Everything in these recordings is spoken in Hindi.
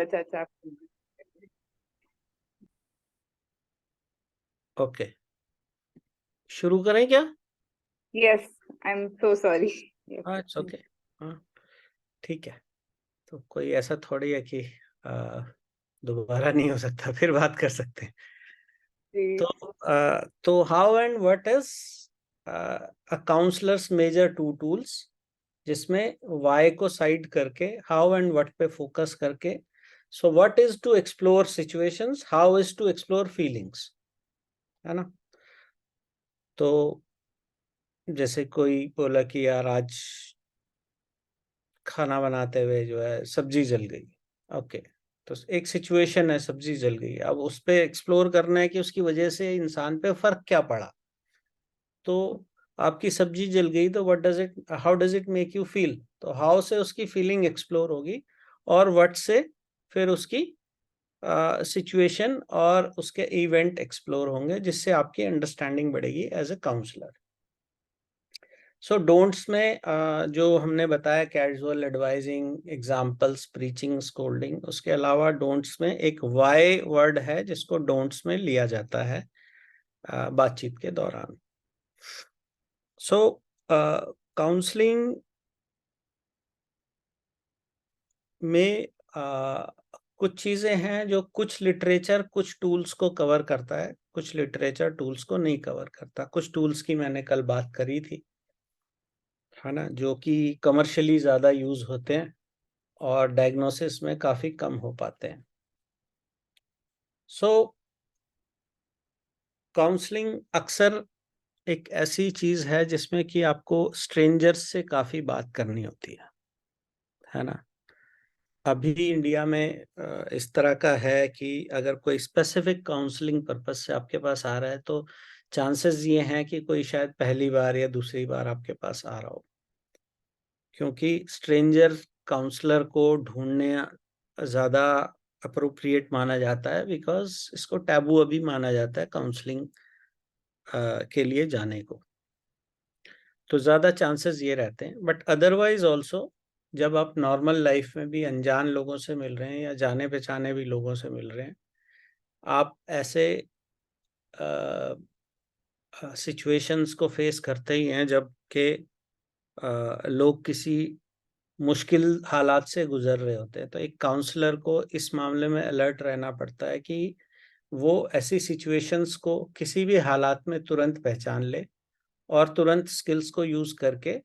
चाचा। ओके, शुरू करें क्या? Yes, I am so sorry. हाँ, इट्स ओके। हाँ, ठीक है। तो कोई ऐसा थोड़ी है कि दोबारा नहीं हो सकता, फिर बात कर सकते हैं। जी। तो how and what is a counsellor's major two tools, जिसमें वाई को साइड करके हाउ एंड व्हाट पे फोकस करके, so what is to explore situations, how is to explore feelings, है ना। तो जैसे कोई बोला कि यार आज खाना बनाते हुए जो है सब्जी जल गई। ओके, तो एक सिचुएशन है, सब्जी जल गई, अब उस पे एक्सप्लोर करना है कि उसकी वजह से इंसान पे फर्क क्या पड़ा। तो आपकी सब्जी जल गई तो what does it, how does it make you feel, तो हाउ से उसकी फीलिंग एक्सप्लोर होगी, और व्हाट से फिर उसकी सिचुएशन और उसके इवेंट एक्सप्लोर होंगे, जिससे आपकी अंडरस्टैंडिंग बढ़ेगी as a counsellor. So don'ts में जो हमने बताया, casual advising, examples, preaching, scolding, उसके अलावा डोंट्स में एक वाई वर्ड है जिसको डोंट्स में लिया जाता है बातचीत के दौरान। सो काउंसलिंग में कुछ चीजें हैं जो कुछ लिटरेचर कुछ टूल्स को कवर करता है, कुछ लिटरेचर टूल्स को नहीं कवर करता। कुछ टूल्स की मैंने कल बात करी थी, है ना, जो कि कमर्शियली ज्यादा यूज होते हैं और डायग्नोसिस में काफी कम हो पाते हैं। सो काउंसलिंग अक्सर एक ऐसी चीज है जिसमें कि आपको स्ट्रेंजर्स से काफी बात करनी होती है ना। अभी इंडिया में इस तरह का है कि अगर कोई स्पेसिफिक काउंसलिंग पर्पज से आपके पास आ रहा है, तो चांसेस ये हैं कि कोई शायद पहली बार या दूसरी बार आपके पास आ रहा हो, क्योंकि स्ट्रेंजर काउंसलर को ढूंढने ज़्यादा अप्रोप्रिएट माना जाता है, बिकॉज इसको टैबू अभी माना जाता है काउंसलिंग के लिए जाने को। तो ज़्यादा चांसेस ये रहते हैं, बट अदरवाइज ऑल्सो जब आप नॉर्मल लाइफ में भी अनजान लोगों से मिल रहे हैं या जाने पहचाने भी लोगों से मिल रहे हैं, आप ऐसे सिचुएशंस को फेस करते ही हैं जब के लोग किसी मुश्किल हालात से गुजर रहे होते हैं। तो एक काउंसलर को इस मामले में अलर्ट रहना पड़ता है कि वो ऐसी सिचुएशंस को किसी भी हालात में तुरंत पहचान ले और तुरंत स्किल्स को यूज करके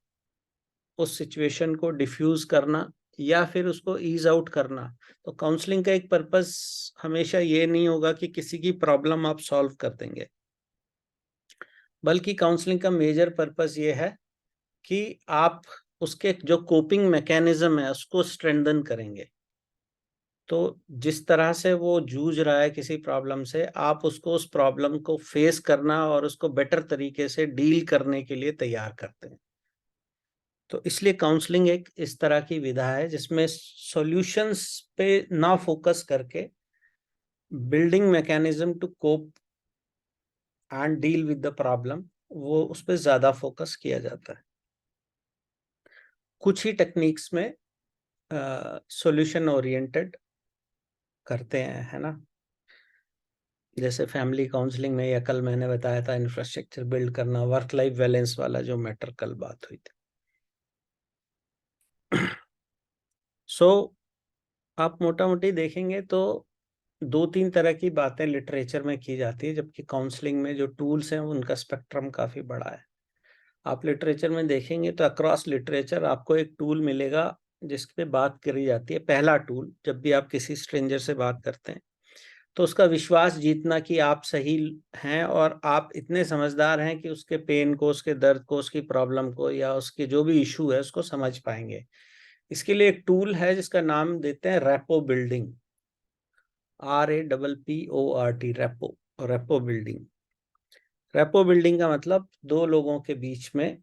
उस सिचुएशन को डिफ्यूज करना या फिर उसको ईज आउट करना। तो काउंसलिंग का एक पर्पस हमेशा ये नहीं होगा कि किसी की प्रॉब्लम आप सॉल्व कर देंगे, बल्कि काउंसलिंग का मेजर पर्पस ये है कि आप उसके जो कोपिंग मैकेनिज्म है उसको स्ट्रेंथन करेंगे। तो जिस तरह से वो जूझ रहा है किसी प्रॉब्लम से, आप उसको उस प्रॉब्लम को फेस करना और उसको बेटर तरीके से डील करने के लिए तैयार करते हैं। तो इसलिए काउंसलिंग एक इस तरह की विधा है जिसमें सॉल्यूशंस पे ना फोकस करके building mechanism to cope and deal with the problem, वो उस पर ज्यादा फोकस किया जाता है। कुछ ही टेक्निक्स में सॉल्यूशन ओरिएंटेड करते हैं, है ना। जैसे फैमिली काउंसलिंग में, या कल मैंने बताया था इंफ्रास्ट्रक्चर बिल्ड करना, वर्क लाइफ बैलेंस वाला जो मैटर कल बात हुई थी। सो आप मोटा मोटी देखेंगे तो दो तीन तरह की बातें लिटरेचर में की जाती है, जबकि काउंसलिंग में जो टूल्स हैं उनका स्पेक्ट्रम काफी बड़ा है। आप लिटरेचर में देखेंगे तो अक्रॉस लिटरेचर आपको एक टूल मिलेगा जिस पे बात करी जाती है। पहला टूल, जब भी आप किसी स्ट्रेंजर से बात करते हैं तो उसका विश्वास जीतना कि आप सही हैं और आप इतने समझदार हैं कि उसके पेन को, उसके दर्द को, उसकी प्रॉब्लम को या उसके जो भी इशू है उसको समझ पाएंगे। इसके लिए एक टूल है जिसका नाम देते हैं rapport building, RAPPORT, repo, rapport building. Repo building का मतलब दो लोगों के बीच में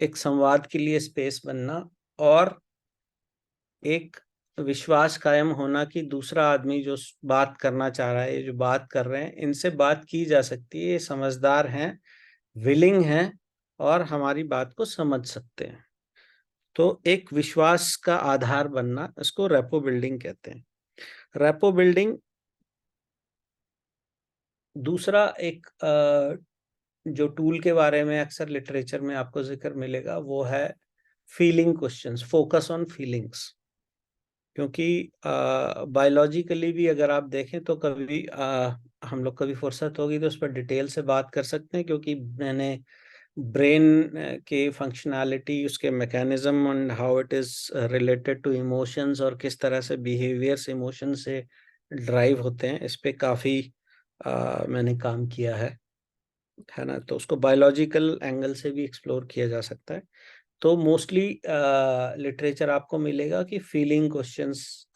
एक संवाद के लिए स्पेस बनना और एक विश्वास कायम होना कि दूसरा आदमी जो बात करना चाह रहा है, जो बात कर रहे हैं, इनसे बात की जा सकती है, ये समझदार हैं, विलिंग हैं और हमारी बात को समझ सकते हैं। तो एक विश्वास का आधार बनना, इसको रेपो बिल्डिंग कहते हैं। रेपो बिल्डिंग दूसरा एक जो टूल के बारे में अक्सर लिटरेचर में आपको जिक्र मिलेगा वो है feeling questions, focus on feelings. क्योंकि बायोलॉजिकली भी अगर आप देखें तो कभी हम लोग कभी फुर्सत होगी तो उस पर डिटेल से बात कर सकते हैं, क्योंकि मैंने ब्रेन के फंक्शनैलिटी, उसके mechanism and how it is related to emotions और किस तरह से बिहेवियर्स इमोशन से ड्राइव होते हैं, इस पे काफ़ी मैंने काम किया है ना। तो उसको बायोलॉजिकल एंगल से भी एक्सप्लोर किया जा सकता है। तो मोस्टली लिटरेचर आपको मिलेगा कि फीलिंग क्वेश्चंस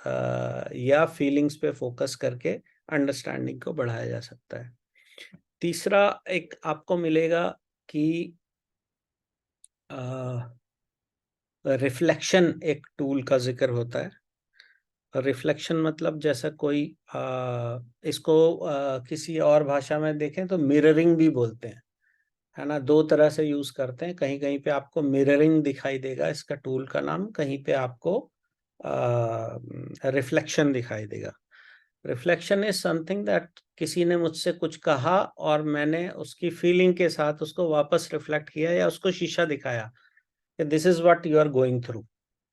या फीलिंग्स पे फोकस करके अंडरस्टैंडिंग को बढ़ाया जा सकता है। तीसरा एक आपको मिलेगा कि रिफ्लेक्शन एक टूल का जिक्र होता है। रिफ्लेक्शन मतलब जैसा कोई इसको किसी और भाषा में देखें तो मिररिंग भी बोलते हैं, है ना। दो तरह से यूज करते हैं, कहीं कहीं पे आपको मिररिंग दिखाई देगा इसका टूल का नाम, कहीं पे आपको रिफ्लेक्शन दिखाई देगा। रिफ्लेक्शन इज समथिंग दैट किसी ने मुझसे कुछ कहा और मैंने उसकी फीलिंग के साथ उसको वापस रिफ्लेक्ट किया या उसको शीशा दिखाया कि this is what you are going through,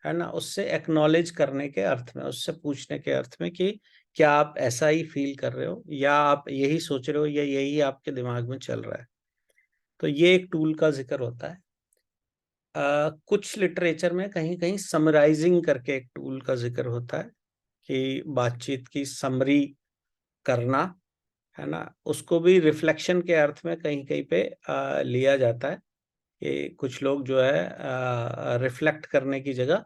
है ना। उससे एक्नॉलेज करने के अर्थ में, उससे पूछने के अर्थ में कि क्या आप ऐसा ही फील कर रहे हो या आप यही सोच रहे हो या यही आपके दिमाग में चल रहा है। तो ये एक टूल का जिक्र होता है। कुछ लिटरेचर में कहीं कहीं समराइजिंग करके एक टूल का जिक्र होता है कि बातचीत की समरी करना, है ना। उसको भी रिफ्लेक्शन के अर्थ में कहीं कहीं पे लिया जाता है कि कुछ लोग जो है रिफ्लेक्ट करने की जगह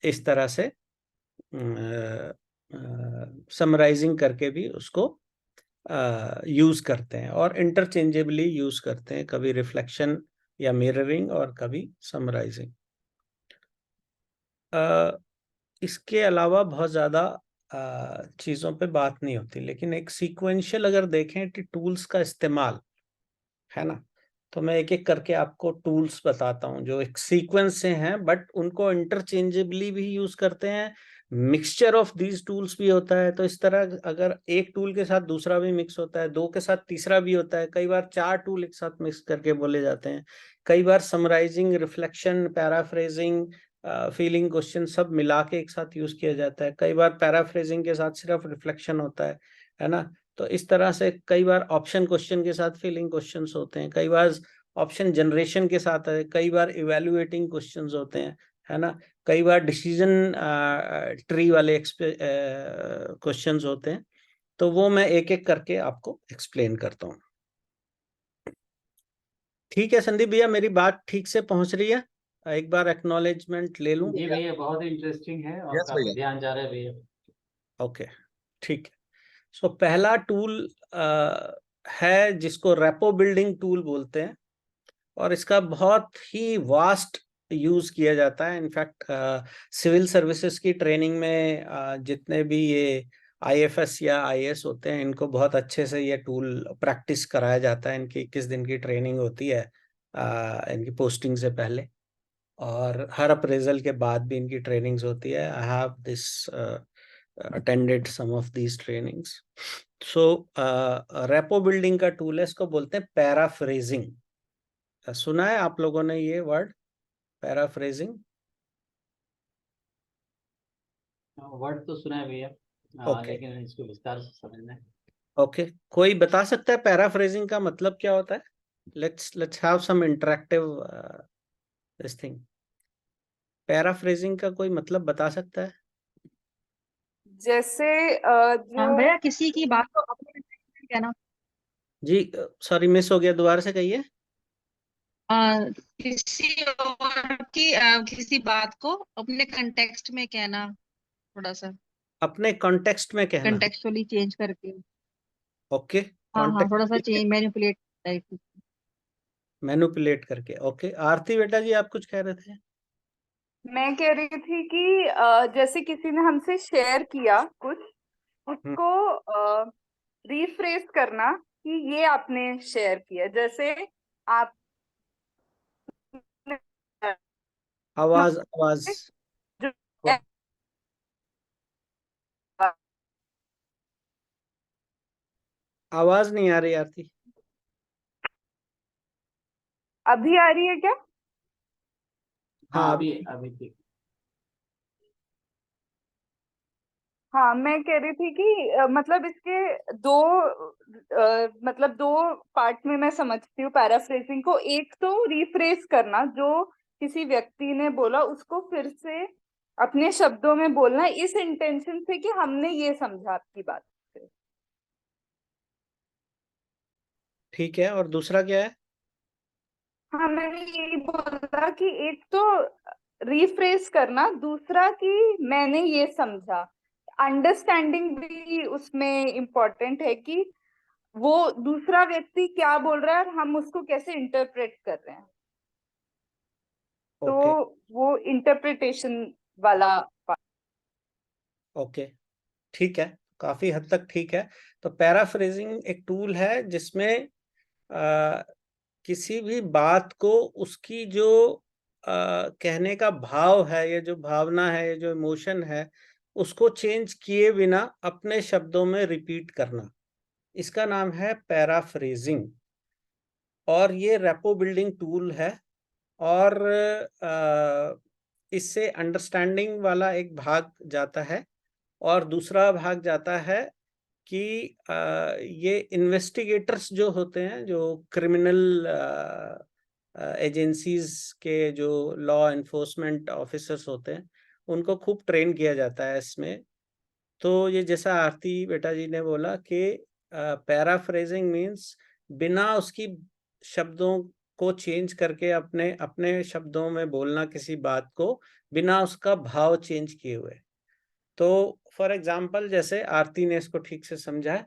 इस तरह से समराइजिंग करके भी उसको यूज करते हैं और इंटरचेंजेबली यूज करते हैं, कभी रिफ्लेक्शन या मिररिंग और कभी समराइजिंग। इसके अलावा बहुत ज़्यादा चीज़ों पे बात नहीं होती, लेकिन एक सीक्वेंशियल अगर देखें कि टूल्स का इस्तेमाल, है ना, तो मैं एक एक करके आपको टूल्स बताता हूँ जो एक सीक्वेंस से हैं बट उनको इंटरचेंजेबली भी यूज करते हैं। मिक्सचर ऑफ दीज टूल्स भी होता है। तो इस तरह अगर एक टूल के साथ दूसरा भी मिक्स होता है, दो के साथ तीसरा भी होता है, कई बार चार टूल एक साथ मिक्स करके बोले जाते हैं। कई बार summarising, reflection, paraphrasing, feeling question सब मिला के एक साथ यूज किया जाता है। कई बार पैराफ्रेजिंग के साथ सिर्फ रिफ्लेक्शन होता है ना। तो इस तरह से कई बार ऑप्शन क्वेश्चन के साथ फीलिंग क्वेश्चंस होते हैं, कई बार ऑप्शन जनरेशन के साथ है, कई बार इवेल्युएटिंग क्वेश्चंस होते हैं, है ना। कई बार डिसीजन ट्री वाले क्वेश्चंस होते हैं। तो वो मैं एक एक करके आपको एक्सप्लेन करता हूँ। ठीक है संदीप भैया, मेरी बात ठीक से पहुंच रही है? एक बार एक्नॉलेजमेंट ले लूं? जी भैया, बहुत इंटरेस्टिंग है और काफी ध्यान जा रहा है भैया। ओके, ठीक है। सो पहला टूल है जिसको रेपो बिल्डिंग टूल बोलते हैं और इसका बहुत ही वास्ट यूज किया जाता है। इनफैक्ट सिविल सर्विसेज की ट्रेनिंग में जितने भी ये आईएफएस या आईएएस होते हैं, इनको बहुत अच्छे से ये टूल प्रैक्टिस कराया जाता है। इनकी 21 दिन की ट्रेनिंग होती है इनकी पोस्टिंग से पहले, और हर अप्रेजल के बाद भी इनकी ट्रेनिंग्स होती है। I have this attended some of these trainings. So rapport building का टूल है, इसको बोलते हैं पैराफ्रेजिंग। सुना है आप लोगों ने ये वर्ड पैराफ्रेजिंग? वर्ड तो सुना है भैया, ओके लेकिन इसको विस्तार से समझना है। ओके, कोई बता सकता है पैराफ्रेजिंग का मतलब क्या होता है? Let's have some interactive this thing. Paraphrasing का कोई मतलब बता सकता है? जैसे हाँ जो भैया, किसी की बात को अपने context में कहना। जी सॉरी, मिस हो गया, दोबारा से कहिए। किसी और की किसी बात को अपने कंटेक्स्ट में कहना, थोड़ा सा अपने कॉन्टेक्स्ट में कहना। कंटेक्चुअली चेंज करके। ओके, हाँ हाँ, थोड़ा सा context change, manipulate type. Manipulate करके। ओके, आरती बेटा जी आप कुछ कह रहे थे? मैं कह रही थी कि जैसे किसी ने हमसे शेयर किया कुछ, हम्म, उसको रीफ्रेस करना कि ये आपने शेयर किया। जैसे आप आवाज आवाज जो को- आवाज नहीं आ रही आरती। अभी आ रही है क्या? हाँ, हाँ अभी ठीक। हाँ, मैं कह रही थी कि मतलब इसके दो पार्ट में मैं समझती हूँ पैराफ्रेजिंग को। एक तो रीफ्रेज करना, जो किसी व्यक्ति ने बोला उसको फिर से अपने शब्दों में बोलना, इस इंटेंशन से कि हमने ये समझा आपकी बात से। ठीक है, और दूसरा क्या है? हाँ, मैंने यही बोला कि एक तो रीफ्रेज करना, दूसरा कि मैंने ये समझा। अंडरस्टैंडिंग भी उसमें इम्पोर्टेंट है कि वो दूसरा व्यक्ति क्या बोल रहा है और हम उसको कैसे इंटरप्रेट कर रहे हैं। तो ओके वो इंटरप्रिटेशन वाला part। ओके, ठीक है, काफी हद तक ठीक है। तो पैराफ्रेजिंग एक टूल है जिसमें किसी भी बात को उसकी जो कहने का भाव है, या जो भावना है, या जो इमोशन है, उसको चेंज किए बिना अपने शब्दों में रिपीट करना, इसका नाम है पैराफ्रेजिंग। और ये रेपो बिल्डिंग टूल है। और इससे अंडरस्टैंडिंग वाला एक भाग जाता है, और दूसरा भाग जाता है कि ये इन्वेस्टिगेटर्स जो होते हैं, जो क्रिमिनल एजेंसीज के जो लॉ एनफोर्समेंट ऑफिसर्स होते हैं, उनको खूब ट्रेन किया जाता है इसमें। तो ये जैसा आरती बेटा जी ने बोला कि पैराफ्रेजिंग मीन्स बिना उसकी शब्दों को चेंज करके अपने अपने शब्दों में बोलना किसी बात को, बिना उसका भाव चेंज किए हुए। तो फॉर एग्जाम्पल, जैसे आरती ने इसको ठीक से समझा है,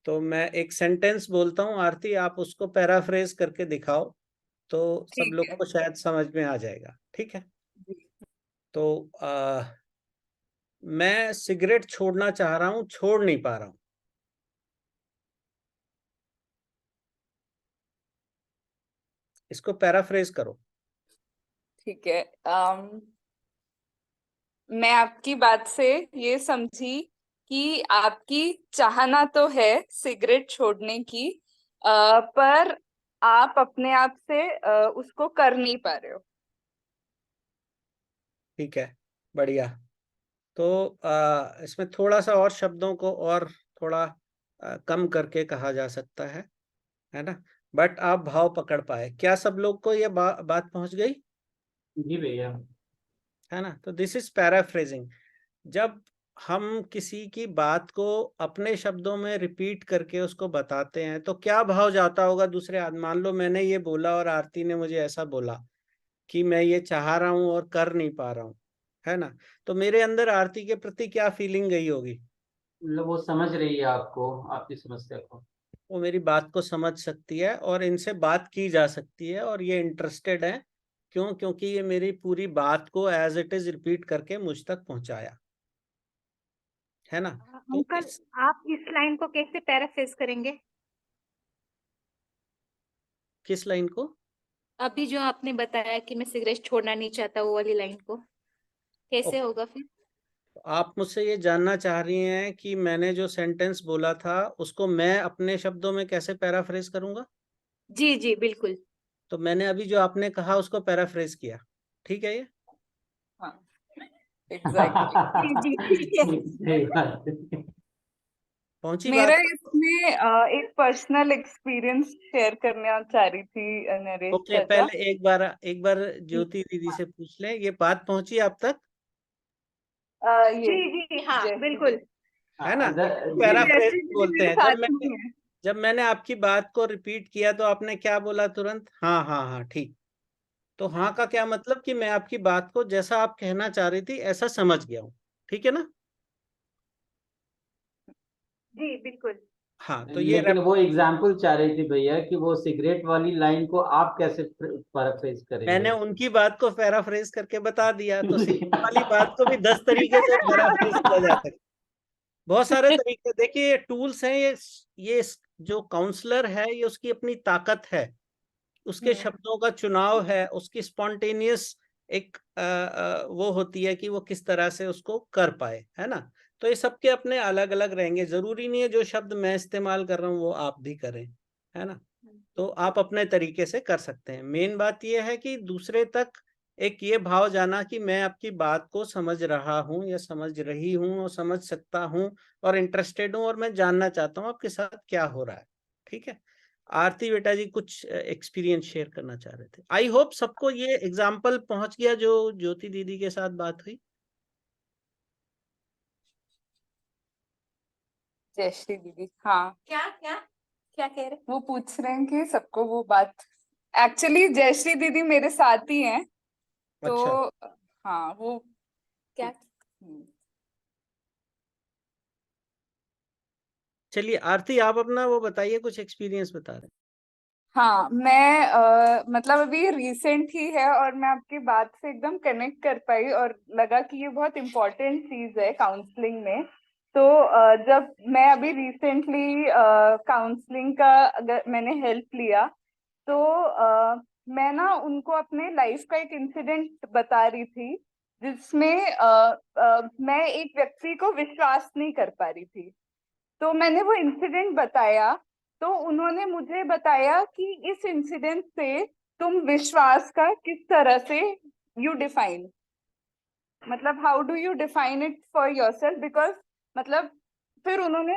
तो मैं एक सेंटेंस बोलता हूँ, आरती आप उसको पैराफ्रेज करके दिखाओ, तो सब ठीक लोगों है। को शायद समझ में आ जाएगा। ठीक है? तो मैं सिगरेट छोड़ना चाह रहा हूँ, छोड़ नहीं पा रहा हूँ। इसको पैराफ्रेज करो। ठीक है। मैं आपकी बात से ये समझी कि आपकी चाहना तो है सिगरेट छोड़ने की, पर आप अपने आप से उसको कर नहीं पा रहे हो। ठीक है, बढ़िया। तो इसमें थोड़ा सा और शब्दों को और थोड़ा कम करके कहा जा सकता है ना? बट आप भाव पकड़ पाए क्या? सब लोग को ये बात पहुंच गई जी भैया। है ना? तो दिस इज पैराफ्रेजिंग। जब हम किसी की बात को अपने शब्दों में रिपीट करके उसको बताते हैं, तो क्या भाव जाता होगा दूसरे आदमी? मान लो मैंने ये बोला और आरती ने मुझे ऐसा बोला कि मैं ये चाह रहा हूं और कर नहीं पा रहा हूं, है ना? तो मेरे अंदर आरती के प्रति क्या फीलिंग गई होगी? मतलब वो समझ रही है आपको, आपकी समस्या को। वो मेरी बात को समझ सकती है और इनसे बात की जा सकती है, और ये इंटरेस्टेड है। क्यों? क्योंकि ये मेरी पूरी बात को एज इट इज रिपीट करके मुझ तक पहुंचाया, है ना? तो अंकल, आप इस लाइन को कैसे पैराफ्रेज करेंगे? किस लाइन को? अभी जो आपने बताया कि मैं सिगरेट छोड़ना नहीं चाहता, वो वाली लाइन को कैसे होगा फिर? आप मुझसे ये जानना चाह रही हैं कि मैंने जो सेंटेंस बोला था उसको मैं अपने शब्दों में कैसे पैराफ्रेज करूंगा? जी जी बिल्कुल। तो मैंने अभी जो आपने कहा उसको पैराफ्रेज किया। ठीक है ये? हाँ, एग्जैक्टली। जी जी ठीक है। सही बात है। पहुंची मेरा बात? इसमें एक पर्सनल एक्सपीरियंस शेयर करना चाह रही थी नरेश ओके, चाचा। पहले एक बार ज्योति दीदी से पूछ लें, ये बात पहुंची आप तक? ये जी जी हाँ जैसे बिल्कुल। है ना? अगर जी पैराफ्रेज जैसे भी बोलते मेरे हैं। साथ ही है। जब मैंने आपकी बात को रिपीट किया तो आपने क्या बोला तुरंत? हाँ हाँ हाँ, ठीक। तो हाँ का क्या मतलब कि मैं आपकी बात को जैसा आप कहना चाह रही थी ऐसा समझ गया हूँ। ठीक है ना? जी बिल्कुल। हाँ, तो ये लेकिन वो एग्जाम्पल चाह रही थी भैया कि वो सिगरेट वाली लाइन को आप कैसे पैराफ्रेज मैंने करेंगे। उनकी बात को पैराफ्रेज करके बता दिया, तो सिगरेट वाली बात को भी 10 तरीके से पैराफ्रेज किया जा सकता है। बहुत सारे तरीके। देखिए, ये टूल्स हैं, ये जो काउंसलर है, ये उसकी अपनी ताकत है, उसके शब्दों का चुनाव है, उसकी स्पॉन्टेनियस एक वो होती है कि वो किस तरह से उसको कर पाए, है ना? तो ये सबके अपने अलग अलग रहेंगे, जरूरी नहीं है जो शब्द मैं इस्तेमाल कर रहा हूँ वो आप भी करें, है ना। तो आप अपने तरीके से कर सकते हैं। मेन बात यह है कि दूसरे तक एक ये भाव जाना कि मैं आपकी बात को समझ रहा हूँ या समझ रही हूँ और समझ सकता हूँ और इंटरेस्टेड हूँ और मैं जानना चाहता हूँ आपके साथ क्या हो रहा है। ठीक है, आरती बेटा जी कुछ एक्सपीरियंस शेयर करना चाह रहे थे। आई होप सबको ये एग्जाम्पल पहुंच गया जो ज्योति दीदी के साथ बात हुई। जयश्री दीदी, हाँ क्या क्या क्या कह रहे? वो पूछ रहे हैं कि सबको वो बात, एक्चुअली जयश्री दीदी मेरे साथ ही हैं, तो अच्छा, हाँ वो क्या? हम्म। चलिए आरती आप अपना वो बताइए, कुछ एक्सपीरियंस बता रहे हैं। हाँ मैं मतलब अभी रिसेंट ही है और मैं आपकी बात से एकदम कनेक्ट कर पाई और लगा कि ये बहुत इम्पोर्टेंट चीज है काउंसलिंग में। तो जब मैं अभी रिसेंटली काउंसलिंग का अगर मैंने हेल्प लिया, तो मैं ना उनको अपने लाइफ का एक इंसिडेंट बता रही थी जिसमें मैं एक व्यक्ति को विश्वास नहीं कर पा रही थी। तो मैंने वो इंसिडेंट बताया, तो उन्होंने मुझे बताया कि इस इंसिडेंट से तुम विश्वास का किस तरह से यू डिफाइन, मतलब how do you define it for yourself, because मतलब फिर उन्होंने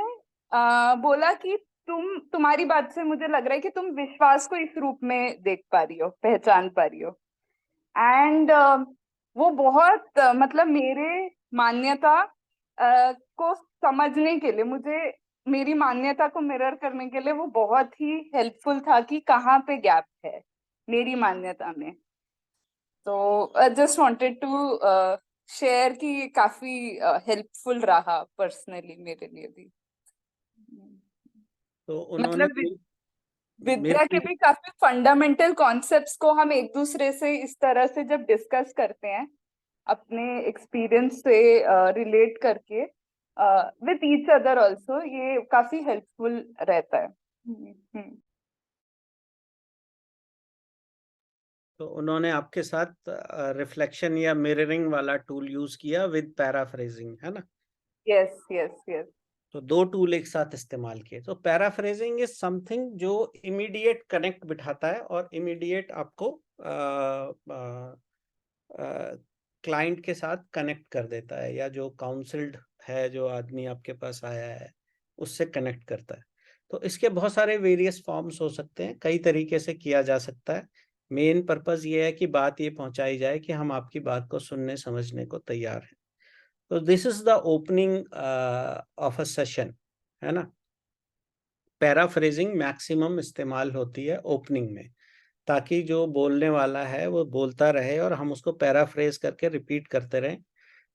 बोला कि तुम्हारी बात से मुझे लग रहा है कि तुम विश्वास को इस रूप में देख पा रही हो, पहचान पा रही हो। एंड वो बहुत मतलब मेरे मान्यता को समझने के लिए, मुझे मेरी मान्यता को मिरर करने के लिए वो बहुत ही हेल्पफुल था कि कहाँ पे गैप है मेरी मान्यता में। तो जस्ट वांटेड टू शेयर कि ये काफी हेल्पफुल रहा पर्सनली मेरे लिए भी। तो उन्होंने मतलब मेरे विद्या के को भी काफी फंडामेंटल कॉन्सेप्ट्स को हम एक दूसरे से इस तरह से जब डिस्कस करते हैं, अपने एक्सपीरियंस से रिलेट करके विद ईच अदर आल्सो, ये काफी हेल्पफुल रहता है। तो उन्होंने आपके साथ रिफ्लेक्शन या मिररिंग वाला टूल यूज किया विद पैराफ्रेजिंग, है ना। Yes yes yes. तो दो टूल एक साथ इस्तेमाल किए। तो पैराफ्रेजिंग इज समथिंग जो इमीडिएट कनेक्ट बिठाता है और इमीडिएट आपको क्लाइंट के साथ कनेक्ट कर देता है, या जो काउंसल्ड है, जो आदमी आपके पास आया है, उससे कनेक्ट करता है। तो इसके बहुत सारे वेरियस फॉर्म्स हो सकते हैं, कई तरीके से किया जा सकता है। मेन पर्पस ये है कि बात ये पहुंचाई जाए कि हम आपकी बात को सुनने समझने को तैयार हैं। तो this is the opening of a session, है ना। पैराफ्रेजिंग मैक्सिमम इस्तेमाल होती है ओपनिंग में, ताकि जो बोलने वाला है वो बोलता रहे और हम उसको पैराफ्रेज करके रिपीट करते रहें।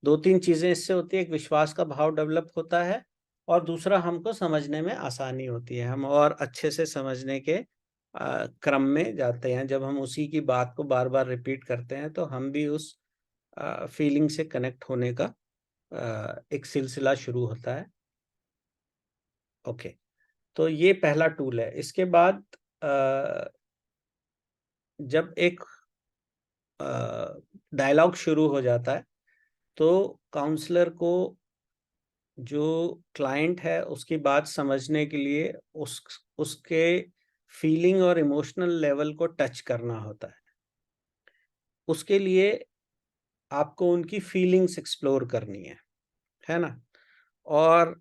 दो तीन चीजें इससे होती है, एक विश्वास का भाव डेवलप होता है और दूसरा हमको समझने में आसानी होती है, हम और अच्छे से समझने के क्रम में जाते हैं। जब हम उसी की बात को बार बार रिपीट करते हैं तो हम भी उस फीलिंग से कनेक्ट होने का एक सिलसिला शुरू होता है। ओके, तो ये पहला टूल है। इसके बाद जब एक डायलॉग शुरू हो जाता है तो काउंसलर को जो क्लाइंट है उसकी बात समझने के लिए उसके फीलिंग और इमोशनल लेवल को टच करना होता है। उसके लिए आपको उनकी फीलिंग्स एक्सप्लोर करनी है ना। और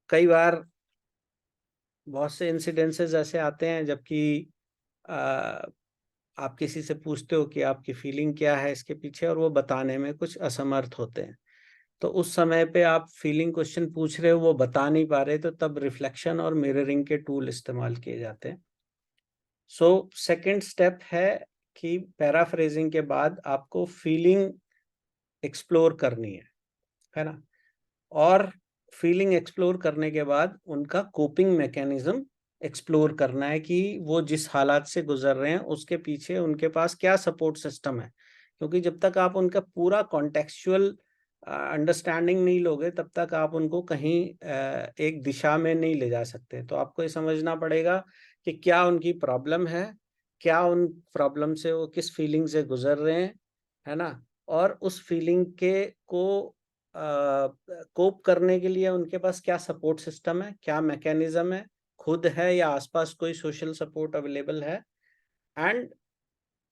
कई बार बहुत से इंसिडेंसेस ऐसे आते हैं जबकि आप किसी से पूछते हो कि आपकी फीलिंग क्या है इसके पीछे, और वो बताने में कुछ असमर्थ होते हैं। तो उस समय पे आप फीलिंग क्वेश्चन पूछ रहे हो, वो बता नहीं पा रहे, तो तब रिफ्लेक्शन और मिररिंग के टूल इस्तेमाल किए जाते हैं। सो सेकंड स्टेप है कि पैराफ्रेजिंग के बाद आपको फीलिंग एक्सप्लोर करनी है ना। और फीलिंग एक्सप्लोर करने के बाद उनका कोपिंग मैकेनिज्म एक्सप्लोर करना है कि वो जिस हालात से गुजर रहे हैं उसके पीछे उनके पास क्या सपोर्ट सिस्टम है। क्योंकि जब तक आप उनका पूरा कॉन्टेक्चुअल अंडरस्टैंडिंग नहीं लोगे तब तक आप उनको कहीं एक दिशा में नहीं ले जा सकते। तो आपको ये समझना पड़ेगा कि क्या उनकी प्रॉब्लम है, क्या उन प्रॉब्लम से वो किस फीलिंग से गुजर रहे हैं, है ना। और उस फीलिंग के को कोप करने के लिए उनके पास क्या सपोर्ट सिस्टम है, क्या मैकेनिज्म है, खुद है या आसपास कोई सोशल सपोर्ट अवेलेबल है, एंड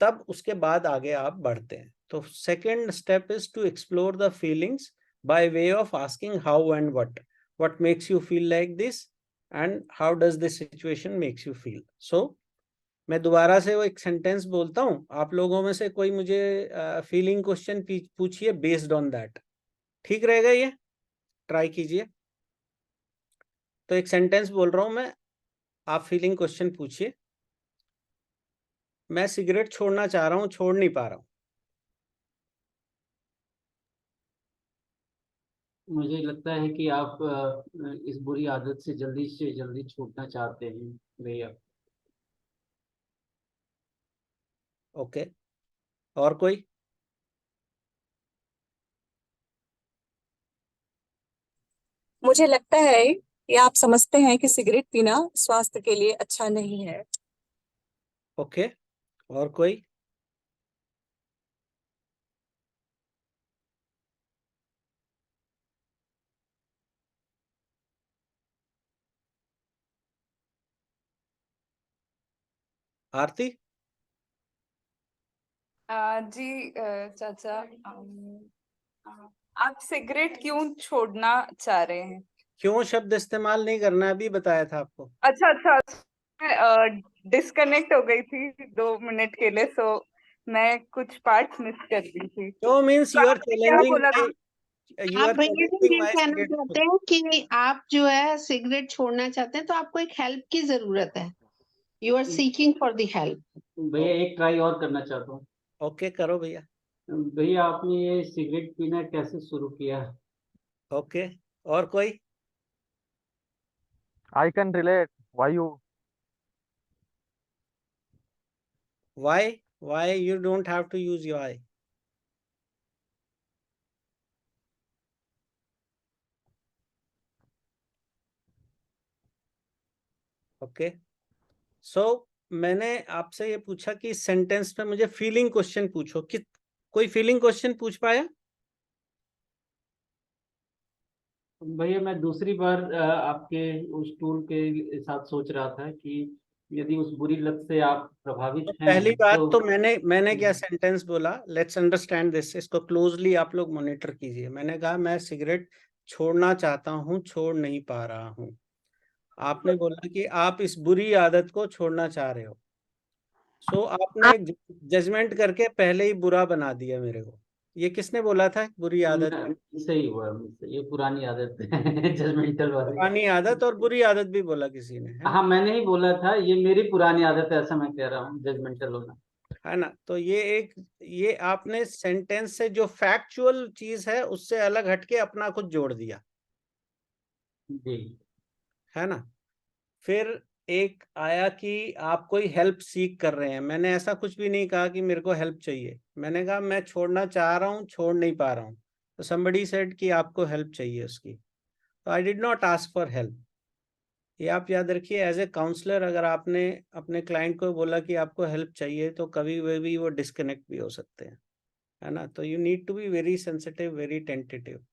तब उसके बाद आगे आप बढ़ते हैं। तो second step is to explore the feelings by way of asking how and what makes you feel like this and how does this situation makes you feel. So मैं दोबारा से वो एक सेंटेंस बोलता हूँ, आप लोगों में से कोई मुझे फीलिंग क्वेश्चन पूछिए बेस्ड ऑन दैट। ठीक रहेगा? ये ट्राई कीजिए। तो एक सेंटेंस बोल रहा हूं मैं, आप फीलिंग क्वेश्चन पूछिए। मैं सिगरेट छोड़ना चाह रहा हूं, छोड़ नहीं पा रहा हूं। मुझे लगता है कि आप इस बुरी आदत से जल्दी छूटना चाहते हैं भैया। ओके, और कोई? मुझे लगता है कि आप समझते हैं कि सिगरेट पीना स्वास्थ्य के लिए अच्छा नहीं है। ओके, और कोई? आरती? जी चाचा, आप सिगरेट क्यों छोड़ना चाह रहे हैं? क्यों शब्द इस्तेमाल नहीं करना, अभी बताया था आपको। अच्छा अच्छा, डिस्कनेक्ट हो गई थी 2 मिनट के लिए, सो मैं कुछ पार्ट मिस कर दी थी। क्यों मीन्स तो यू आर आपने क्या चैलेंजिंग बोला था? यू आप आर भैया जी चैलेंजिंग ये माय कहना सिगरेट। चाहते हैं कि आप जो है सिगरेट छोड़ना चाहते हैं, तो आपको एक हेल्प की जरूरत है। You are seeking for the help. भैया एक ट्राई और करना चाहता हूँ। ओके, करो भैया। भैया आपने ये सिगरेट पीना कैसे शुरू किया? ओके, और कोई? I can relate. Why you? Why you don't have to use your eye? Okay, so मैंने आपसे ये पूछा कि इस सेंटेंस में मुझे फीलिंग क्वेश्चन पूछो। कि कोई फीलिंग क्वेश्चन पूछ पाया? भैया मैं दूसरी बार आपके उस टूल के साथ सोच रहा था कि यदि उस बुरी लत से आप प्रभावित तो हैं पहली बात तो तो मैंने क्या सेंटेंस बोला, लेट्स अंडरस्टैंड दिस, इसको क्लोजली आप लोग मॉनिटर कीजिए। मैंने कहा मैं सिगरेट छोड़ना चाहता हूं, छोड़ नहीं पा रहा हूं। आपने बोला कि आप इस बुरी आदत को छोड़ना चाह रहे हो। सो आपने जजमेंट करके पहले ही बुरा बना दिया मेरे को। ये किसने बोला था बुरी आदत? सही हुआ, ये पुरानी आदत है जजमेंटल वाली। पुरानी आदत और बुरी आदत भी बोला किसी ने, है ना? हाँ मैंने ही बोला था, ये मेरी पुरानी आदत है, ऐसा मैं कह रहा हूँ, जजमेंटल होना। है ना? तो ये आपने सेंटेंस से जो फैक्चुअल चीज है उससे अलग हटके अपना कुछ जोड़ दिया, जी। है ना? फिर एक आया कि आप कोई हेल्प सीख कर रहे हैं। मैंने ऐसा कुछ भी नहीं कहा कि मेरे को हेल्प चाहिए। मैंने कहा मैं छोड़ना चाह रहा हूँ, छोड़ नहीं पा रहा हूँ। तो somebody said कि आपको हेल्प चाहिए उसकी। तो I did not ask for help. ये आप याद रखिए, एज ए काउंसलर अगर आपने अपने क्लाइंट को बोला कि आपको हेल्प चाहिए तो कभी भी वो डिस्कनेक्ट भी हो सकते हैं, है ना? तो you need to be very sensitive, very tentative.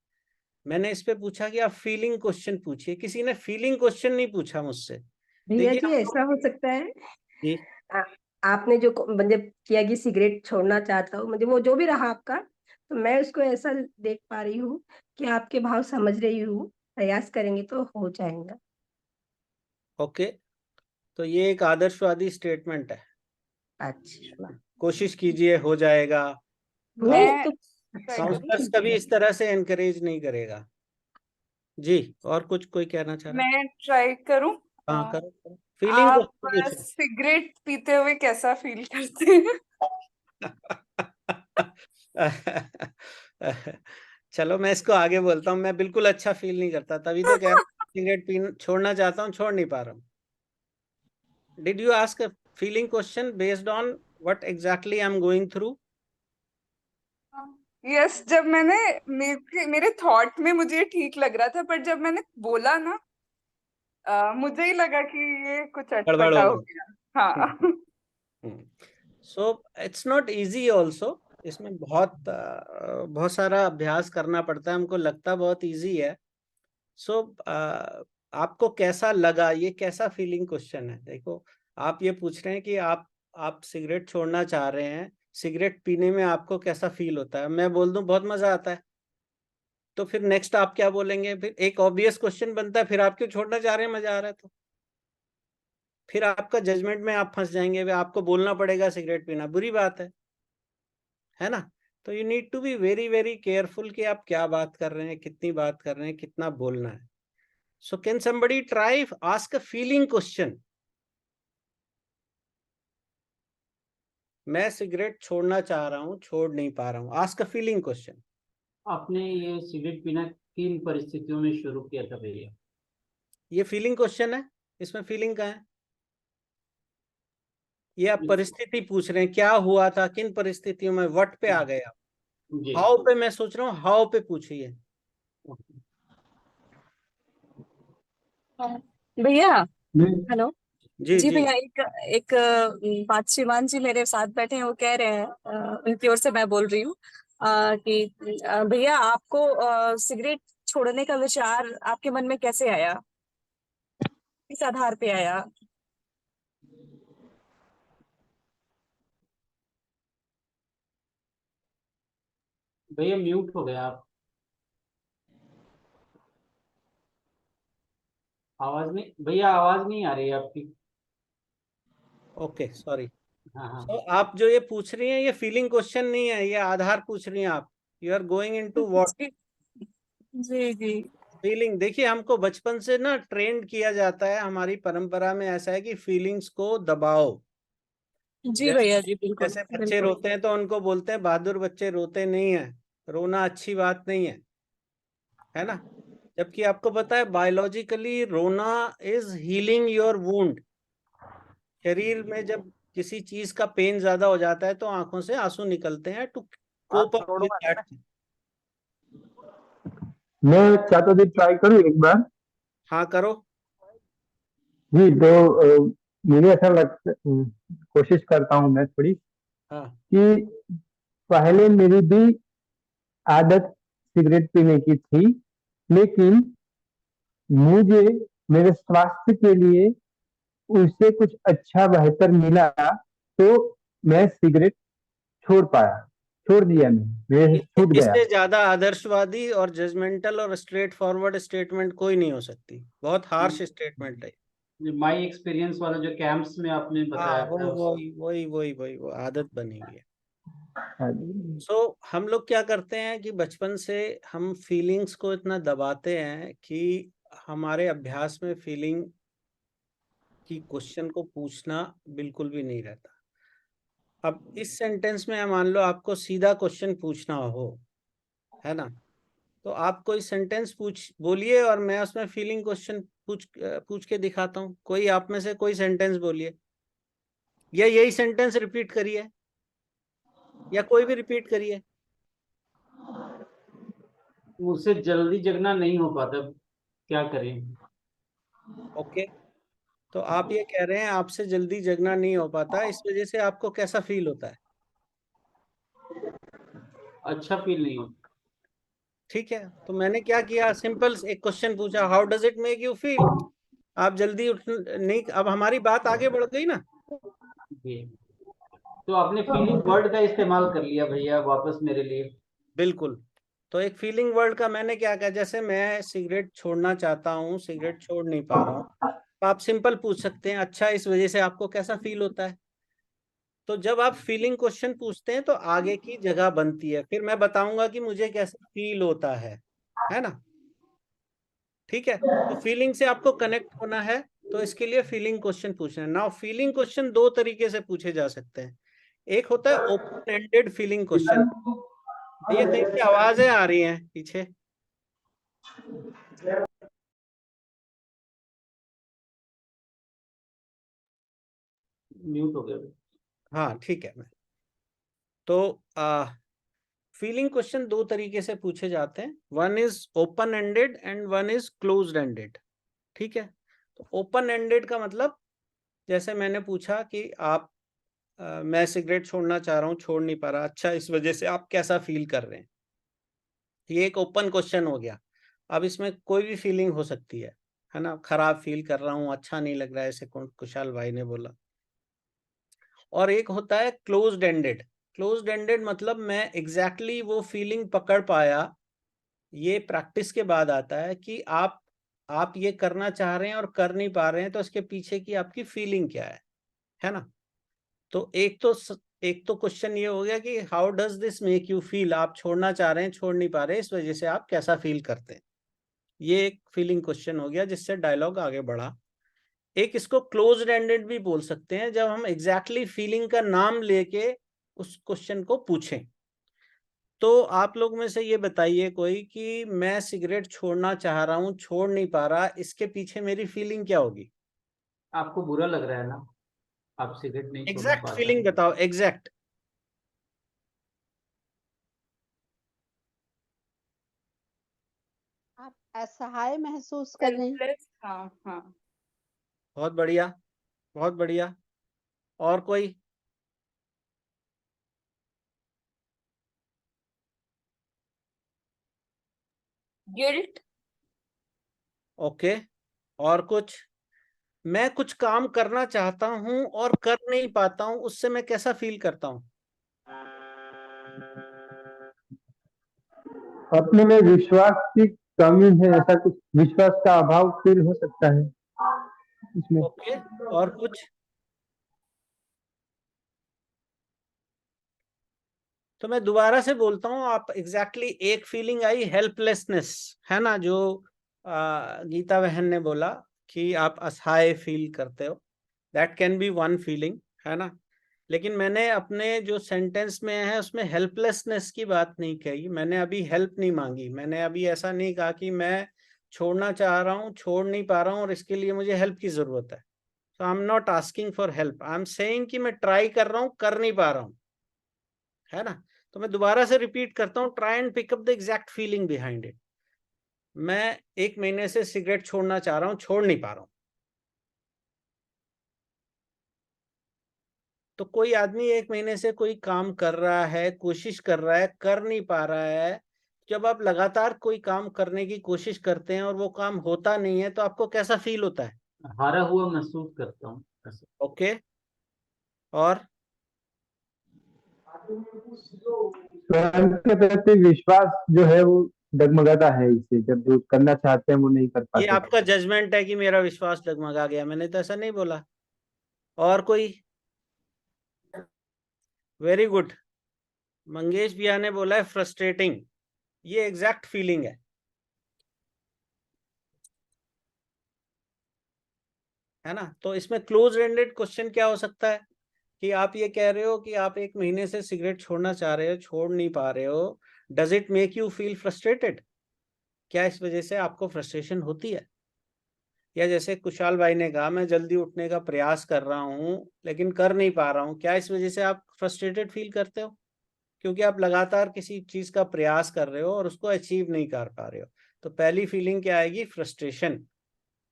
मैंने इस पे पूछा कि आप फीलिंग क्वेश्चन पूछिए। किसी ने फीलिंग क्वेश्चन नहीं पूछा मुझसे। भैया देखिए जी ऐसा हो सकता है, जी, आ, आपने जो मतलब किया कि सिगरेट छोड़ना चाहता हूँ, मतलब वो जो भी रहा आपका, तो मैं उसको ऐसा देख पा रही हूँ कि आपके भाव समझ रही हूँ, प्रयास करेंगे तो हो जाएगा। ओके। तो ये एक आदर्शवादी स्टेटमेंट है, अच्छा, कोशिश कीजिए हो जाएगा। नहीं तो काउंसलर्स कभी इस तरह से एनकरेज नहीं करेगा। जी, और कुछ कोई कहना चाह रहा है? मैं ट्राई करूं। हाँ, अ, करो। फीलिंग आप क्वेश्चन पूछो। सिगरेट पीते हुए कैसा फील करते हैं? चलो मैं इसको आगे बोलता हूँ। मैं बिल्कुल अच्छा फील नहीं करता, तभी तो कह रहा हूँ सिगरेट पीना छोड़ना चाहता हूँ, छोड़ नहीं पा रहा हूँ। Did you ask a feeling question based on what exactly I am going through? Yes, जब मैंने मेरे थॉट में मुझे ठीक लग रहा था, पर जब मैंने बोला ना, मुझे ही लगा कि ये कुछ गड़बड़ अटपटा हो हो गई। गया। हाँ। So it's not easy also. इसमें बहुत सारा अभ्यास करना पड़ता है। हमको लगता बहुत इजी है। सो आपको कैसा लगा, ये कैसा फीलिंग क्वेश्चन है। देखो, आप ये पूछ रहे हैं कि आप सिगरेट छोड़ना चाह रहे हैं, सिगरेट पीने में आपको कैसा फील होता है। मैं बोल दूं बहुत मजा आता है, तो फिर नेक्स्ट आप क्या बोलेंगे? फिर एक ऑब्वियस क्वेश्चन बनता है, फिर आप क्यों छोड़ना चाह रहे हैं, मजा आ रहा है तो। फिर आपका जजमेंट में आप फंस जाएंगे, आपको बोलना पड़ेगा सिगरेट पीना बुरी बात है ना। तो you need to be very very careful कि आप क्या बात कर रहे हैं, कितनी बात कर रहे हैं, कितना बोलना है। So can somebody try ask a feeling question. मैं सिगरेट छोड़ना चाह रहा हूं, छोड़ नहीं पा रहा हूं। Ask a feeling question. आपने ये सिगरेट पीना किन परिस्थितियों में शुरू किया था भैया? ये फीलिंग क्वेश्चन है, इसमें फीलिंग का है। ये आप परिस्थिति पूछ रहे हैं, क्या हुआ था, किन परिस्थितियों में, व्हाट पे आ गए आप। जी हाउ पे मैं सोच रहा हूँ, हाउ पे पूछिए। भैया मैं हेलो। जी जी जी। भैया, एक बात, श्रीमान जी मेरे साथ बैठे हैं, वो कह रहे हैं, उनकी ओर से मैं बोल रही हूँ कि भैया आपको सिगरेट छोड़ने का विचार आपके मन में कैसे आया, किस आधार पे आया? भैया म्यूट हो गया आप, आवाज नहीं भैया, आवाज नहीं आ रही है आपकी। Okay sorry. हाँ हाँ। तो आप जो ये पूछ रही हैं, ये फीलिंग क्वेश्चन नहीं है, ये आधार पूछ रही हैं आप। You are going into what. जी जी जी फीलिंग, देखिए हमको बचपन से ना ट्रेंड किया जाता है, हमारी परंपरा में ऐसा है कि फीलिंग्स को दबाओ। जी जैसे भैया जी, बिल्कुल जैसे बच्चे बिल्कुल। रोते हैं तो उनको बोलते हैं बहादुर बच्चे रोते नहीं है, रोना अच्छी बात नहीं है ना। जबकि आपको पता है बायोलॉजिकली रोना इज हीलिंग योर वुंड। शरीर में जब किसी चीज का पेन ज्यादा हो जाता है तो आंखों से आंसू निकलते हैं, टू हाथ कोप अप छोड़ो विद मैं दैट। मैं चाहता था ट्राई करूं एक बार। हाँ करो। जी तो मुझे ऐसा लगता, कोशिश करता हूं मैं थोड़ी हाँ कि पहले मेरी भी आदत सिगरेट पीने की थी, लेकिन मुझे मेरे स्वास्थ्य के लिए उससे कुछ अच्छा बेहतर मिला, तो मैं सिगरेट छोड़ पाया, छोड़ दिया, मैं मेरे से छूट गया। इससे ज्यादा आदर्शवादी और जजमेंटल और स्ट्रेट फॉरवर्ड स्टेटमेंट कोई नहीं हो सकती। बहुत हार्श स्टेटमेंट है। माई एक्सपीरियंस वाला जो कैंप्स में आपने हाँ बताया वो था वही वो आदत बनी हुई है। हाँ जी। सो हम लोग क्या करते हैं कि बचपन से हम फीलिंग्स को इतना दबाते हैं कि हमारे अभ्यास में फीलिंग की क्वेश्चन को पूछना बिल्कुल भी नहीं रहता। अब इस सेंटेंस में मान लो आपको सीधा क्वेश्चन पूछना हो, है ना, तो आप कोई सेंटेंस बोलिए और मैं उसमें फीलिंग क्वेश्चन पूछ के दिखाता हूँ। कोई आप में से कोई सेंटेंस बोलिए, या यही सेंटेंस रिपीट करिए, या कोई भी रिपीट करिए। उससे जल्दी जगना नहीं हो पाता, क्या करें? ओके, तो आप ये कह रहे हैं आपसे जल्दी जगना नहीं हो पाता, इस वजह से आपको कैसा फील होता है? अच्छा फील नहीं होता। ठीक है, तो मैंने क्या किया, सिंपल एक क्वेश्चन पूछा, how does it make you feel. आप जल्दी उठ नहीं, अब हमारी बात आगे बढ़ गई ना। जी, तो आपने फीलिंग वर्ड का इस्तेमाल कर लिया भैया वापस मेरे लिए। बिल्कुल। तो एक फीलिंग वर्ड का मैंने क्या कहा, जैसे मैं सिगरेट छोड़ना चाहता हूँ, सिगरेट छोड़ नहीं पा रहा हूँ, तो आप सिंपल पूछ सकते हैं, अच्छा इस वजह से आपको कैसा फील होता है। तो जब आप फीलिंग क्वेश्चन पूछते हैं तो आगे की जगह बनती है, फिर मैं बताऊंगा कि मुझे कैसा फील होता है ना। ठीक है, तो फीलिंग से आपको कनेक्ट होना है, तो इसके लिए फीलिंग क्वेश्चन पूछना है। नाउ फीलिंग क्वेश्चन दो तरीके से पूछे जा सकते हैं। एक होता है ओपन एंडेड फीलिंग क्वेश्चन। ये कहीं से आवाजें आ रही हैं पीछे। म्यूट हो गया। हाँ ठीक है। तो फीलिंग क्वेश्चन दो तरीके से पूछे जाते हैं, one is open ended and one is closed ended. ठीक है, तो ओपन एंडेड का मतलब, जैसे मैंने पूछा कि आप मैं सिगरेट छोड़ना चाह रहा हूँ, छोड़ नहीं पा रहा, अच्छा इस वजह से आप कैसा फील कर रहे हैं? ये एक ओपन क्वेश्चन हो गया। अब इसमें कोई भी फीलिंग हो सकती है ना? खराब फील कर रहा हूँ, अच्छा नहीं लग रहा है, ऐसे कुशाल भाई ने बोला। और एक होता है क्लोज्ड एंडेड। क्लोज्ड एंडेड मतलब मैं एग्जैक्टली वो फीलिंग पकड़ पाया, ये प्रैक्टिस के बाद आता है कि आप ये करना चाह रहे हैं और कर नहीं पा रहे हैं, तो इसके पीछे की आपकी फीलिंग क्या है ना? तो एक तो क्वेश्चन ये हो गया कि how does this make you feel, आप छोड़ना चाह रहे हैं, छोड़ नहीं पा रहे, इस वजह से आप कैसा फील करते हैं। ये एक फीलिंग क्वेश्चन हो गया जिससे डायलॉग आगे बढ़ा। एक इसको क्लोज्ड एंडेड भी बोल सकते हैं, जब हम एग्जैक्टली फीलिंग का नाम लेके उस क्वेश्चन को पूछें। तो आप लोग में से ये बताइए कोई कि मैं सिगरेट छोड़ना चाह रहा हूँ, छोड़ नहीं पा रहा, इसके पीछे मेरी फीलिंग क्या होगी? आपको बुरा लग रहा है ना, आप सिगरेट नहीं छोड़ना एग्जैक्ट पा रहे फीलिंग हैं। बताओ, एग्जैक्ट। आप असहाय महसूस कर रहे हैं। हेल्पलेस, हाँ हाँ। बहुत बढ़िया, बहुत बढ़िया। और कोई? गिल्ट। ओके। और कुछ? मैं कुछ काम करना चाहता हूं और कर नहीं पाता हूं, उससे मैं कैसा फील करता हूं? अपने में विश्वास की कमी है, ऐसा कुछ, विश्वास का अभाव फील हो सकता है इसमें। ओके। और कुछ? तो मैं दोबारा से बोलता हूं, आप एग्जैक्टली एक फीलिंग आई, हेल्पलेसनेस, है ना, जो गीता बहन ने बोला कि आप असहाय फील करते हो, that can be one feeling, है ना? लेकिन मैंने अपने जो सेंटेंस में है उसमें हेल्पलेसनेस की बात नहीं कही, मैंने अभी हेल्प नहीं मांगी, मैंने अभी ऐसा नहीं कहा कि मैं छोड़ना चाह रहा हूँ, छोड़ नहीं पा रहा हूँ और इसके लिए मुझे हेल्प की जरूरत है। तो I am not asking for help, I am saying कि मैं ट्राई कर रहा हूँ, कर नहीं पा रहा हूँ, है ना? तो मैं दोबारा से रिपीट करता हूँ, try and pick up the exact feeling behind it. मैं 1 महीने से सिगरेट छोड़ना चाह रहा हूँ, छोड़ नहीं पा रहा हूँ। तो कोई आदमी 1 महीने से कोई काम कर रहा है, कोशिश कर रहा है, कर नहीं पा रहा है। जब आप लगातार कोई काम करने की कोशिश करते हैं और वो काम होता नहीं है, तो आपको कैसा फील होता है? हारा हुआ महसूस करता हूँ ऐसा। ओके। और स्वयं के प्रति विश्वास जो है वो डगमगाता है इससे, जब जो करना चाहते हैं वो नहीं कर ये पाते। आपका जजमेंट है कि मेरा विश्वास डगमगा गया, मैंने तो ऐसा नहीं बोला। और कोई? Very good. मंगेश भैया ने बोला है फ्रस्ट्रेटिंग, ये एग्जैक्ट फीलिंग है ना? तो इसमें क्लोज एंडेड क्वेश्चन क्या हो सकता है कि आप ये कह रहे हो कि आप 1 महीने से सिगरेट छोड़ना चाह रहे हो, छोड़ नहीं पा रहे हो, does it make you feel frustrated? क्या इस वजह से आपको फ्रस्ट्रेशन होती है? या जैसे कुशाल भाई ने कहा, मैं जल्दी उठने का प्रयास कर रहा हूँ लेकिन कर नहीं पा रहा हूँ, क्या इस वजह से आप फ्रस्ट्रेटेड फील करते हो? क्योंकि आप लगातार किसी चीज का प्रयास कर रहे हो और उसको अचीव नहीं कर पा रहे हो। तो पहली फीलिंग क्या आएगी? फ्रस्ट्रेशन,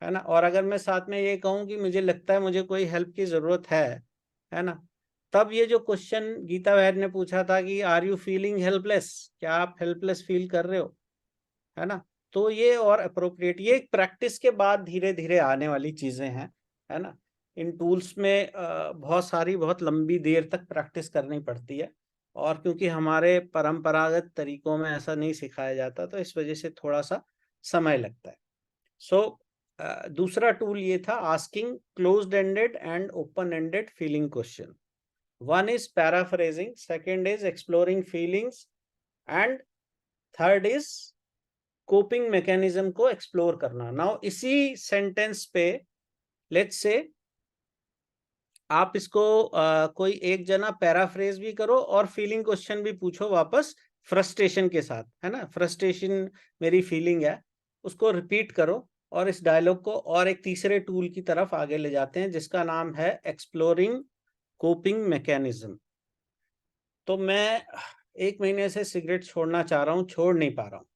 है ना? और अगर मैं साथ में ये कहूँ कि मुझे लगता है मुझे कोई हेल्प की जरूरत है ना, तब ये जो क्वेश्चन गीता बहन ने पूछा था कि आर यू फीलिंग हेल्पलेस, क्या आप हेल्पलेस फील कर रहे हो, है ना? तो ये और अप्रोप्रिएट, ये एक प्रैक्टिस के बाद धीरे धीरे आने वाली चीजें हैं, है ना? इन टूल्स में बहुत सारी, बहुत लंबी देर तक प्रैक्टिस करनी पड़ती है, और क्योंकि हमारे परंपरागत तरीकों में ऐसा नहीं सिखाया जाता, तो इस वजह से थोड़ा सा समय लगता है। सो दूसरा टूल ये था, asking closed ended and open ended feeling question. One is paraphrasing, second is exploring feelings, and third is coping mechanism को एक्सप्लोर करना। नाउ इसी सेंटेंस पे लेट्स से आप इसको कोई एक जना पैराफ्रेज भी करो और फीलिंग क्वेश्चन भी पूछो वापस, फ्रस्ट्रेशन के साथ, है ना? फ्रस्ट्रेशन मेरी फीलिंग है, उसको रिपीट करो, और इस डायलॉग को और एक तीसरे टूल की तरफ आगे ले जाते हैं जिसका नाम है एक्सप्लोरिंग कोपिंग मैकेनिज्म। तो मैं 1 महीने से सिगरेट छोड़ना चाह रहा हूं, छोड़ नहीं पा रहा हूं।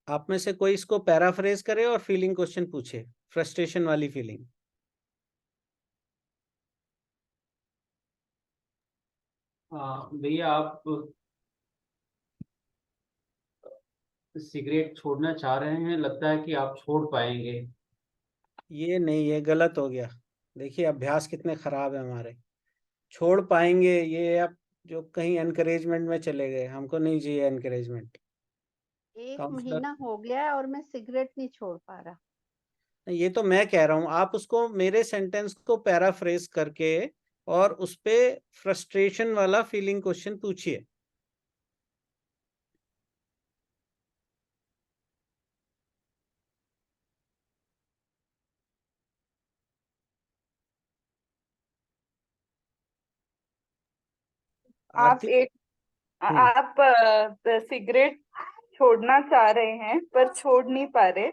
आप में से कोई इसको पैराफ्रेज करे और फीलिंग क्वेश्चन पूछे, फ्रस्ट्रेशन वाली फीलिंग। भैया आप सिगरेट छोड़ना चाह रहे हैं, लगता है कि आप छोड़ पाएंगे। ये नहीं, ये गलत हो गया। देखिए अभ्यास कितने खराब है हमारे। छोड़ पाएंगे ये आप जो कहीं एनकरेजमेंट में चले गए, हमको नहीं चाहिए एनकरेजमेंट। एक काउंसलर, महीना हो गया है और मैं सिगरेट नहीं छोड़ पा रहा। ये तो मैं कह रहा हूँ, आप उसको मेरे सेंटेंस को पैराफ्रेज करके और उस पे फ्रस्ट्रेशन वाला फीलिंग क्वेश्चन पूछिए। आप आरती। एक आप सिगरेट छोड़ना चाह रहे हैं पर छोड़ नहीं पा रहे।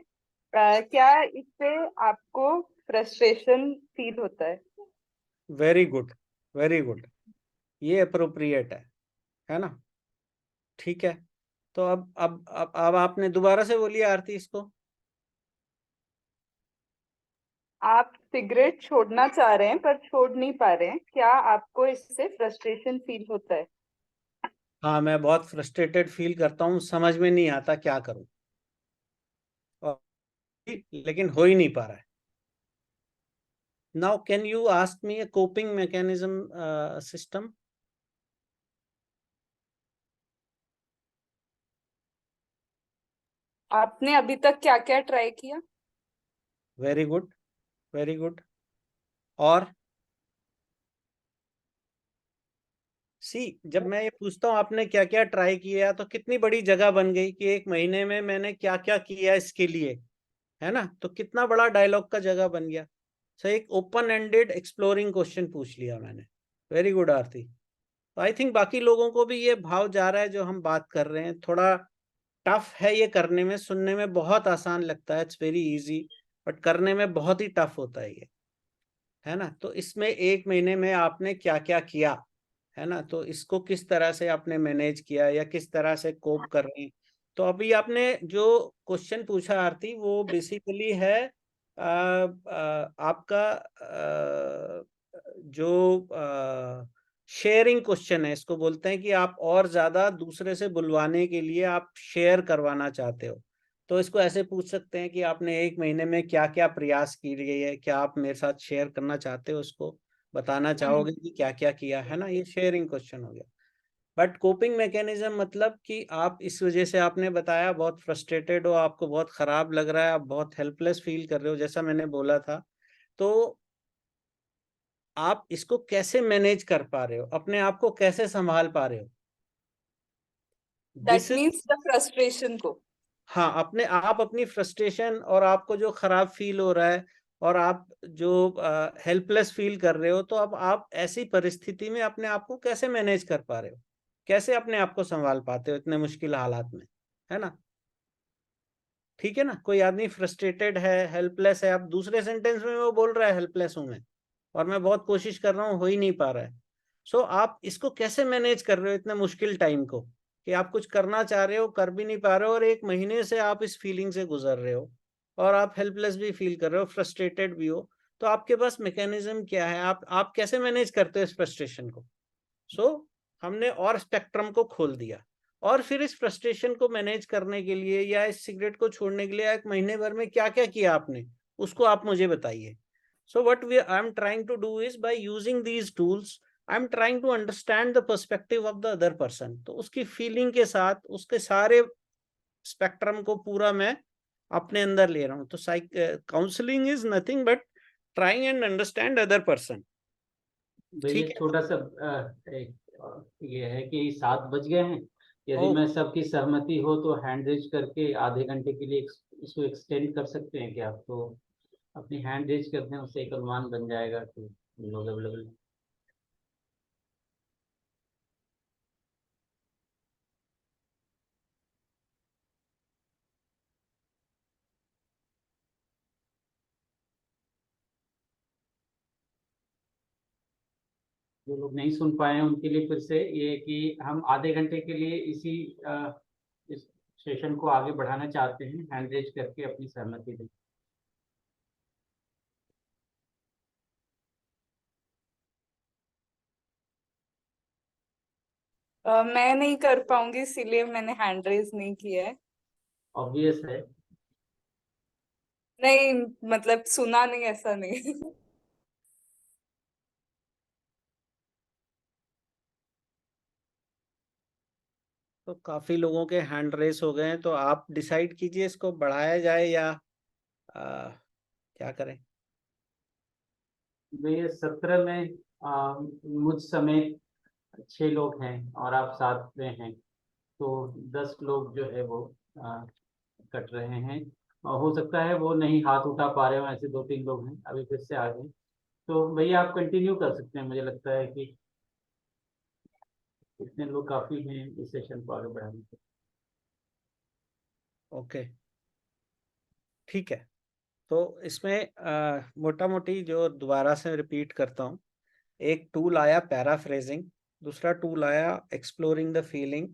क्या इससे आपको फ्रस्ट्रेशन फील होता है? वेरी गुड, वेरी गुड, ये अप्रोप्रिएट है ना? ठीक है, तो अब आपने दोबारा से बोलिए आरती इसको। आप सिगरेट छोड़ना चाह रहे हैं पर छोड़ नहीं पा रहे हैं, क्या आपको इससे फ्रस्ट्रेशन फील होता है? हाँ, मैं बहुत फ्रस्ट्रेटेड फील करता हूँ, समझ में नहीं आता क्या करूँ, और लेकिन हो ही नहीं पा रहा है। Now can you ask me a coping mechanism system? आपने अभी तक क्या क्या ट्राई किया? Very good, very good. और जब मैं ये पूछता हूँ आपने क्या क्या ट्राई किया, तो कितनी बड़ी जगह बन गई कि एक महीने में मैंने क्या क्या किया इसके लिए, है ना? तो कितना बड़ा डायलॉग का जगह बन गया। एक ओपन एंडेड एक्सप्लोरिंग क्वेश्चन पूछ लिया मैंने। वेरी गुड आरती। तो आई थिंक बाकी लोगों को भी ये भाव जा रहा है जो हम बात कर रहे हैं। थोड़ा टफ है ये करने में, सुनने में बहुत आसान लगता है, इट्स वेरी इजी, बट करने में बहुत ही टफ होता है ये, है ना? तो इसमें एक महीने में आपने क्या क्या किया, है ना? तो इसको किस तरह से आपने मैनेज किया या किस तरह से कोप कर रहे हैं। तो अभी आपने जो क्वेश्चन पूछा आरती, वो बेसिकली है आपका जो शेयरिंग क्वेश्चन है, इसको बोलते हैं कि आप और ज्यादा दूसरे से बुलवाने के लिए आप शेयर करवाना चाहते हो। तो इसको ऐसे पूछ सकते हैं कि आपने एक महीने में क्या क्या प्रयास किए है, क्या आप मेरे साथ शेयर करना चाहते हो, उसको बताना चाहोगे कि क्या क्या किया, है ना? ये शेयरिंग क्वेश्चन हो गया। बट कोपिंग मैकेनिज्म मतलब कि आप इस वजह से, आपने बताया बहुत फ्रस्ट्रेटेड हो, आपको बहुत खराब लग रहा है, आप बहुत हेल्पलेस फील कर रहे हो, जैसा मैंने बोला था। तो आप इसको कैसे मैनेज कर पा रहे हो, अपने आप को कैसे संभाल पा रहे हो, that this is. Means the frustration को। हाँ, अपने आप अपनी फ्रस्ट्रेशन और आपको जो खराब फील हो रहा है और आप जो हेल्पलेस फील कर रहे हो, तो अब आप ऐसी परिस्थिति में अपने आप को कैसे मैनेज कर पा रहे हो, कैसे अपने आप को संभाल पाते हो इतने मुश्किल हालात में, है ना? ठीक है ना? कोई आदमी फ्रस्ट्रेटेड है, हेल्पलेस है, अब दूसरे सेंटेंस में वो बोल रहा है हेल्पलेस हूं मैं और मैं बहुत कोशिश कर रहा हूँ, हो ही नहीं पा रहा है। सो आप इसको कैसे मैनेज कर रहे हो इतने मुश्किल टाइम को, कि आप कुछ करना चाह रहे हो, कर भी नहीं पा रहे हो, और एक महीने से आप इस फीलिंग से गुजर रहे हो और आप हेल्पलेस भी फील कर रहे हो, फ्रस्ट्रेटेड भी हो। तो आपके पास मैकेनिज्म क्या है, आप कैसे मैनेज करते हो इस फ्रस्ट्रेशन को? हमने और स्पेक्ट्रम को खोल दिया, और फिर इस फ्रस्ट्रेशन को मैनेज करने के लिए या इस सिगरेट को छोड़ने के लिए एक महीने भर में क्या क्या किया आपने, उसको आप मुझे बताइए। So what I am trying to do is, by using these tools, I am trying to understand the perspective of the other person. तो उसकी फीलिंग के साथ उसके सारे स्पेक्ट्रम को पूरा मैं अपने अंदर ले रहा हूँ। तो counselling is nothing but trying and understand other person. भैया ठीक है? छोटा सा एक ये है कि 7 बज गए हैं। यदि ओ, मैं सबकी सहमति हो तो हैंड रेज करके आधे घंटे के लिए इसको एक्सटेंड कर सकते हैं क्या? तो अपनी हैंड रेज करते हैं, उससे एक अनुमान बन जाएगा कि हम लोग अवेलेबल। जो लोग नहीं सुन पाए हैं उनके लिए फिर से ये कि हम आधे घंटे के लिए इस सेशन को आगे बढ़ाना चाहते हैं, हैंड रेज करके अपनी सहमति दें। मैं नहीं कर पाऊंगी, इसीलिए मैंने हैंड रेज नहीं किया है। ऑब्वियस है। नहीं, मतलब सुना नहीं, ऐसा नहीं। तो काफी लोगों के हैंड रेस हो गए हैं, तो आप डिसाइड कीजिए इसको बढ़ाया जाए या क्या करें। ये 17 में मुझ समेत 6 लोग हैं और आप 7 में हैं, तो 10 लोग जो है वो कट रहे हैं। और हो सकता है वो नहीं हाथ उठा पा रहे हो, ऐसे 2-3 लोग हैं अभी फिर से आ गए। तो भैया आप कंटिन्यू कर सकते हैं, मुझे लगता है कि इतने लोग काफी हैं इस सेशन को आगे बढ़ाने के। ओके, ठीक है। तो इसमें मोटा मोटी जो दोबारा से रिपीट करता हूँ, एक टूल आया पैराफ्रेजिंग, दूसरा टूल आया एक्सप्लोरिंग द फीलिंग।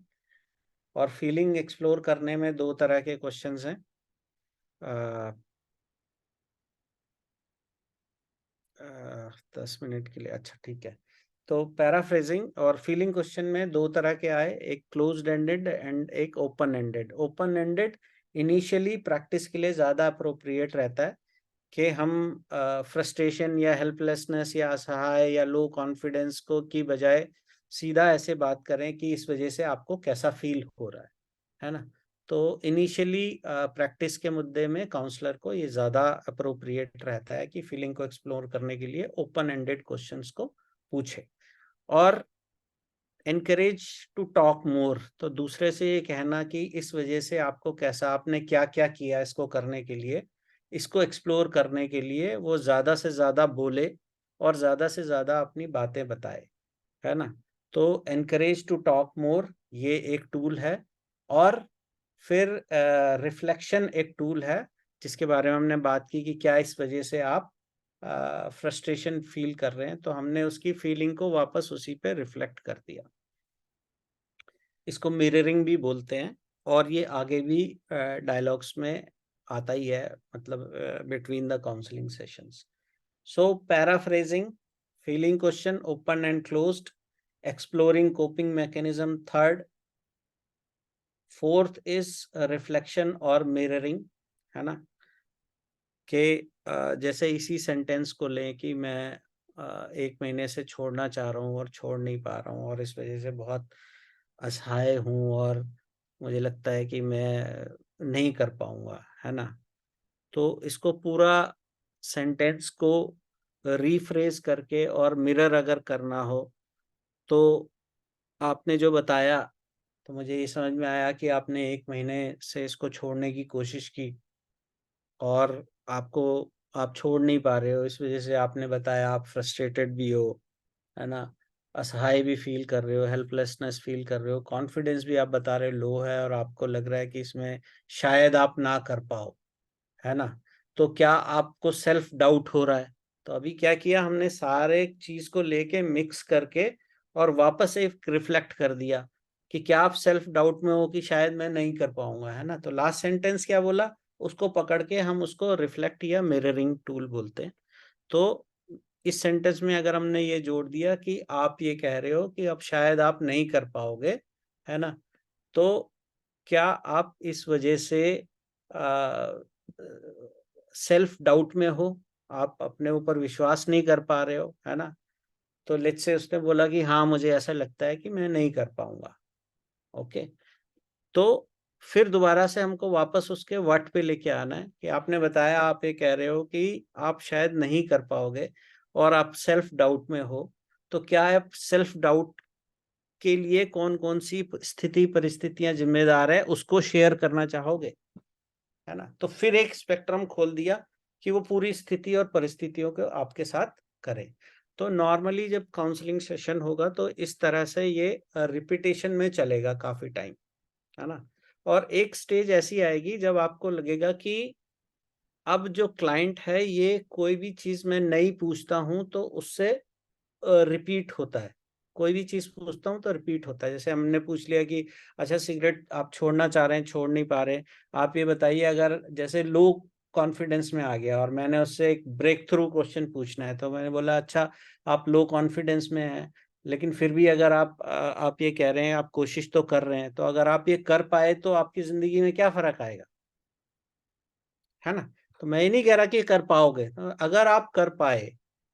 और फीलिंग एक्सप्लोर करने में 2 तरह के क्वेश्चंस हैं। 10 मिनट के लिए, अच्छा ठीक है। तो पैराफ्रेजिंग और फीलिंग क्वेश्चन में 2 तरह के आए, एक क्लोज्ड एंडेड एंड एक open ended. Open ended initially practice के लिए ज़्यादा अप्रोप्रिएट रहता है कि हम फ्रस्ट्रेशन या हेल्पलेसनेस या असहाय या लो कॉन्फिडेंस को की बजाय सीधा ऐसे बात करें कि इस वजह से आपको कैसा फील हो रहा है ना। तो इनिशियली प्रैक्टिस के मुद्दे में काउंसलर को ये ज़्यादा अप्रोप्रिएट रहता है कि फीलिंग को एक्सप्लोर करने के लिए ओपन एंडेड क्वेश्चंस को पूछे। और एनकरेज टू टॉक मोर, तो दूसरे से ये कहना कि इस वजह से आपको कैसा, आपने क्या क्या किया इसको करने के लिए, इसको एक्सप्लोर करने के लिए वो ज़्यादा से ज़्यादा बोले और ज़्यादा से ज़्यादा अपनी बातें बताए, है ना। तो एनकरेज टू टॉक मोर ये एक टूल है। और फिर रिफ्लेक्शन एक टूल है जिसके बारे में हमने बात की कि क्या इस वजह से आप फ्रस्ट्रेशन फील कर रहे हैं, तो हमने उसकी फीलिंग को वापस उसी पे रिफ्लेक्ट कर दिया। इसको मिररिंग भी बोलते हैं और ये आगे भी डायलॉग्स में आता ही है, मतलब between the counselling sessions. So paraphrasing, feeling question open and closed, exploring coping mechanism third, fourth is reflection और मिररिंग, है ना। कि जैसे इसी सेंटेंस को लें कि मैं 1 महीने से छोड़ना चाह रहा हूँ और छोड़ नहीं पा रहा हूँ और इस वजह से बहुत असहाय हूँ और मुझे लगता है कि मैं नहीं कर पाऊंगा, है ना। तो इसको पूरा सेंटेंस को रीफ्रेज करके और मिरर अगर करना हो, तो आपने जो बताया तो मुझे ये समझ में आया कि आपने 1 महीने से इसको छोड़ने की कोशिश की और आप छोड़ नहीं पा रहे हो, इस वजह से आपने बताया आप फ्रस्ट्रेटेड भी हो, है ना, असहाय भी फील कर रहे हो, हेल्पलेसनेस फील कर रहे हो, कॉन्फिडेंस भी आप बता रहे हो लो है और आपको लग रहा है कि इसमें शायद आप ना कर पाओ, है ना। तो क्या आपको सेल्फ डाउट हो रहा है? तो अभी क्या किया हमने, सारे चीज को लेके मिक्स करके और वापस एक रिफ्लेक्ट कर दिया कि क्या आप सेल्फ डाउट में हो कि शायद मैं नहीं कर पाऊंगा, है ना। तो लास्ट सेंटेंस क्या बोला, उसको पकड़ के हम उसको रिफ्लेक्ट या मिररिंग टूल बोलते हैं। तो इस सेंटेंस में अगर हमने ये जोड़ दिया कि आप ये कह रहे हो कि अब शायद आप नहीं कर पाओगे, है ना, तो क्या आप इस वजह से सेल्फ डाउट में हो, आप अपने ऊपर विश्वास नहीं कर पा रहे हो, है ना। तो लेट्स से उसने बोला कि हाँ मुझे ऐसा लगता है कि मैं नहीं कर पाऊंगा। ओके, तो फिर दोबारा से हमको वापस उसके व्हाट पे लेके आना है कि आपने बताया, आप ये कह रहे हो कि आप शायद नहीं कर पाओगे और आप सेल्फ डाउट में हो, तो क्या आप सेल्फ डाउट के लिए कौन कौन सी स्थिति परिस्थितियां जिम्मेदार है उसको शेयर करना चाहोगे, है ना। तो फिर एक स्पेक्ट्रम खोल दिया कि वो पूरी स्थिति और परिस्थितियों को आपके साथ करे। तो नॉर्मली जब काउंसलिंग सेशन होगा तो इस तरह से ये रिपीटेशन में चलेगा काफी टाइम, है ना। और एक स्टेज ऐसी आएगी जब आपको लगेगा कि अब जो क्लाइंट है ये कोई भी चीज मैं नहीं पूछता हूं तो उससे रिपीट होता है, कोई भी चीज पूछता हूँ तो रिपीट होता है। जैसे हमने पूछ लिया कि अच्छा सिगरेट आप छोड़ना चाह रहे हैं, छोड़ नहीं पा रहे, आप ये बताइए, अगर जैसे लो कॉन्फिडेंस में आ गया और मैंने उससे एक ब्रेक थ्रू क्वेश्चन पूछना है, तो मैंने बोला अच्छा आप लो कॉन्फिडेंस में हैं लेकिन फिर भी अगर आप ये कह रहे हैं आप कोशिश तो कर रहे हैं, तो अगर आप ये कर पाए तो आपकी जिंदगी में क्या फर्क आएगा, है ना। तो मैं ये नहीं कह रहा कि कर पाओगे, अगर आप कर पाए,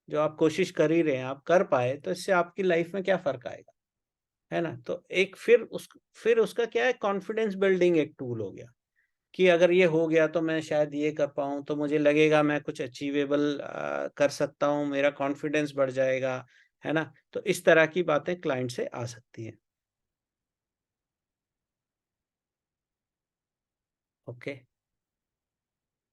जो आप कोशिश कर ही रहे हैं आप कर पाए, तो इससे आपकी लाइफ में क्या फर्क आएगा, है ना। तो एक फिर उसका क्या है, कॉन्फिडेंस बिल्डिंग एक टूल हो गया कि अगर ये हो गया तो मैं शायद ये कर पाऊँ, तो मुझे लगेगा मैं कुछ अचीवेबल कर सकता हूँ, मेरा कॉन्फिडेंस बढ़ जाएगा, है ना। तो इस तरह की बातें क्लाइंट से आ सकती हैं। ओके,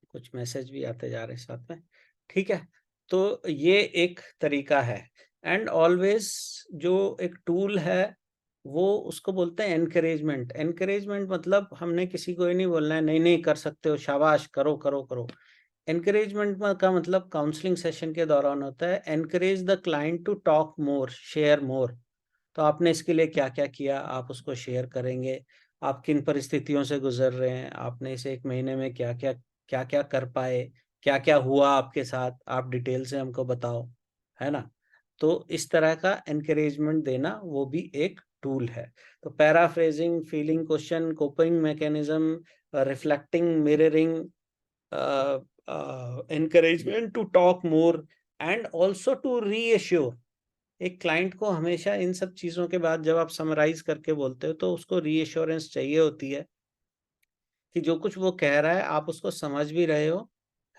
कुछ मैसेज भी आते जा रहे हैं साथ में, ठीक है। तो ये एक तरीका है। एंड ऑलवेज जो एक टूल है वो उसको बोलते हैं एनकरेजमेंट। एनकरेजमेंट मतलब हमने किसी को ये नहीं बोलना है नहीं नहीं कर सकते हो, शाबाश, करो करो करो। एनकरेजमेंट का मतलब काउंसलिंग सेशन के दौरान होता है, encourage the client to talk more, share more. तो आपने इसके लिए क्या क्या किया, आप उसको शेयर करेंगे। आप किन परिस्थितियों से गुजर रहे हैं, आपने इस 1 महीने में क्या क्या कर पाए, क्या क्या हुआ आपके साथ, आप डिटेल से हमको बताओ, है ना। तो इस तरह का एनकरेजमेंट देना वो भी एक टूल है। तो paraphrasing, feeling question, coping mechanism, reflecting, mirroring, encouragement to talk more and also to reassure। एक क्लाइंट को हमेशा इन सब चीजों के बाद जब आप समराइज करके बोलते हो तो उसको रीएश्योरेंस चाहिए होती है कि जो कुछ वो कह रहा है आप उसको समझ भी रहे हो,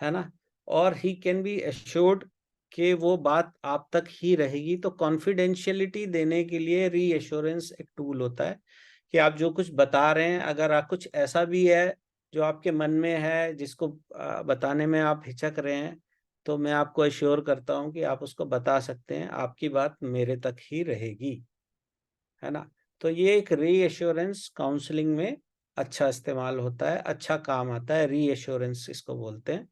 है ना, और ही कैन बी एश्योर्ड कि वो बात आप तक ही रहेगी। तो कॉन्फिडेंशियलिटी देने के लिए रीएश्योरेंस एक टूल होता है कि आप जो कुछ बता रहे हैं, अगर आप कुछ ऐसा भी है जो आपके मन में है जिसको बताने में आप हिचक रहे हैं, तो मैं आपको एश्योर करता हूं कि आप उसको बता सकते हैं, आपकी बात मेरे तक ही रहेगी, है ना। तो ये एक रीएश्योरेंस काउंसलिंग में अच्छा इस्तेमाल होता है, अच्छा काम आता है, रीएश्योरेंस इसको बोलते हैं।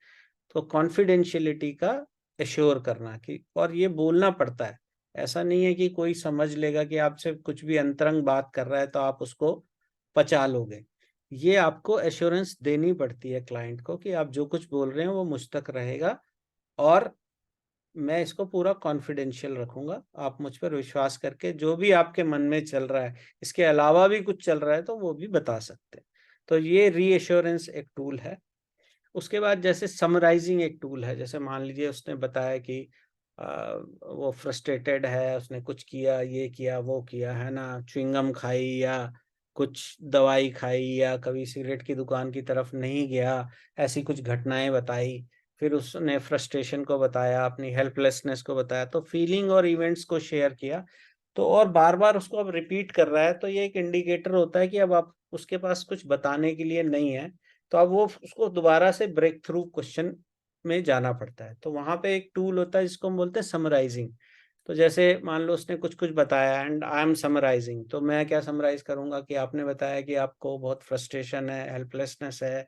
तो कॉन्फिडेंशियलिटी का एश्योर करना कि, और ये बोलना पड़ता है, ऐसा नहीं है कि कोई समझ लेगा कि आपसे कुछ भी अंतरंग बात कर रहा है तो आप उसको पचा लोगे। ये आपको एश्योरेंस देनी पड़ती है क्लाइंट को कि आप जो कुछ बोल रहे हैं वो मुझ तक रहेगा और मैं इसको पूरा कॉन्फिडेंशियल रखूंगा। आप मुझ पर विश्वास करके जो भी आपके मन में चल रहा है, इसके अलावा भी कुछ चल रहा है तो वो भी बता सकते हैं। तो ये रीएश्योरेंस एक टूल है। उसके बाद जैसे समराइजिंग एक टूल है। जैसे मान लीजिए उसने बताया कि वो फ्रस्ट्रेटेड है, उसने कुछ किया, ये किया वो किया, है ना, च्युइंगम खाई या कुछ दवाई खाई या कभी सिगरेट की दुकान की तरफ नहीं गया, ऐसी कुछ घटनाएं बताई। फिर उसने फ्रस्ट्रेशन को बताया, अपनी हेल्पलेसनेस को बताया, तो फीलिंग और इवेंट्स को शेयर किया। तो और बार बार उसको अब रिपीट कर रहा है, तो ये एक इंडिकेटर होता है कि अब आप उसके पास कुछ बताने के लिए नहीं है। तो अब वो उसको दोबारा से ब्रेक थ्रू क्वेश्चन में जाना पड़ता है। तो वहां पे एक टूल होता है जिसको हम बोलते हैं समराइजिंग। तो जैसे मान लो उसने कुछ कुछ बताया एंड आई एम समराइजिंग, तो मैं क्या समराइज करूंगा कि आपने बताया कि आपको बहुत फ्रस्ट्रेशन है, हेल्पलेसनेस है,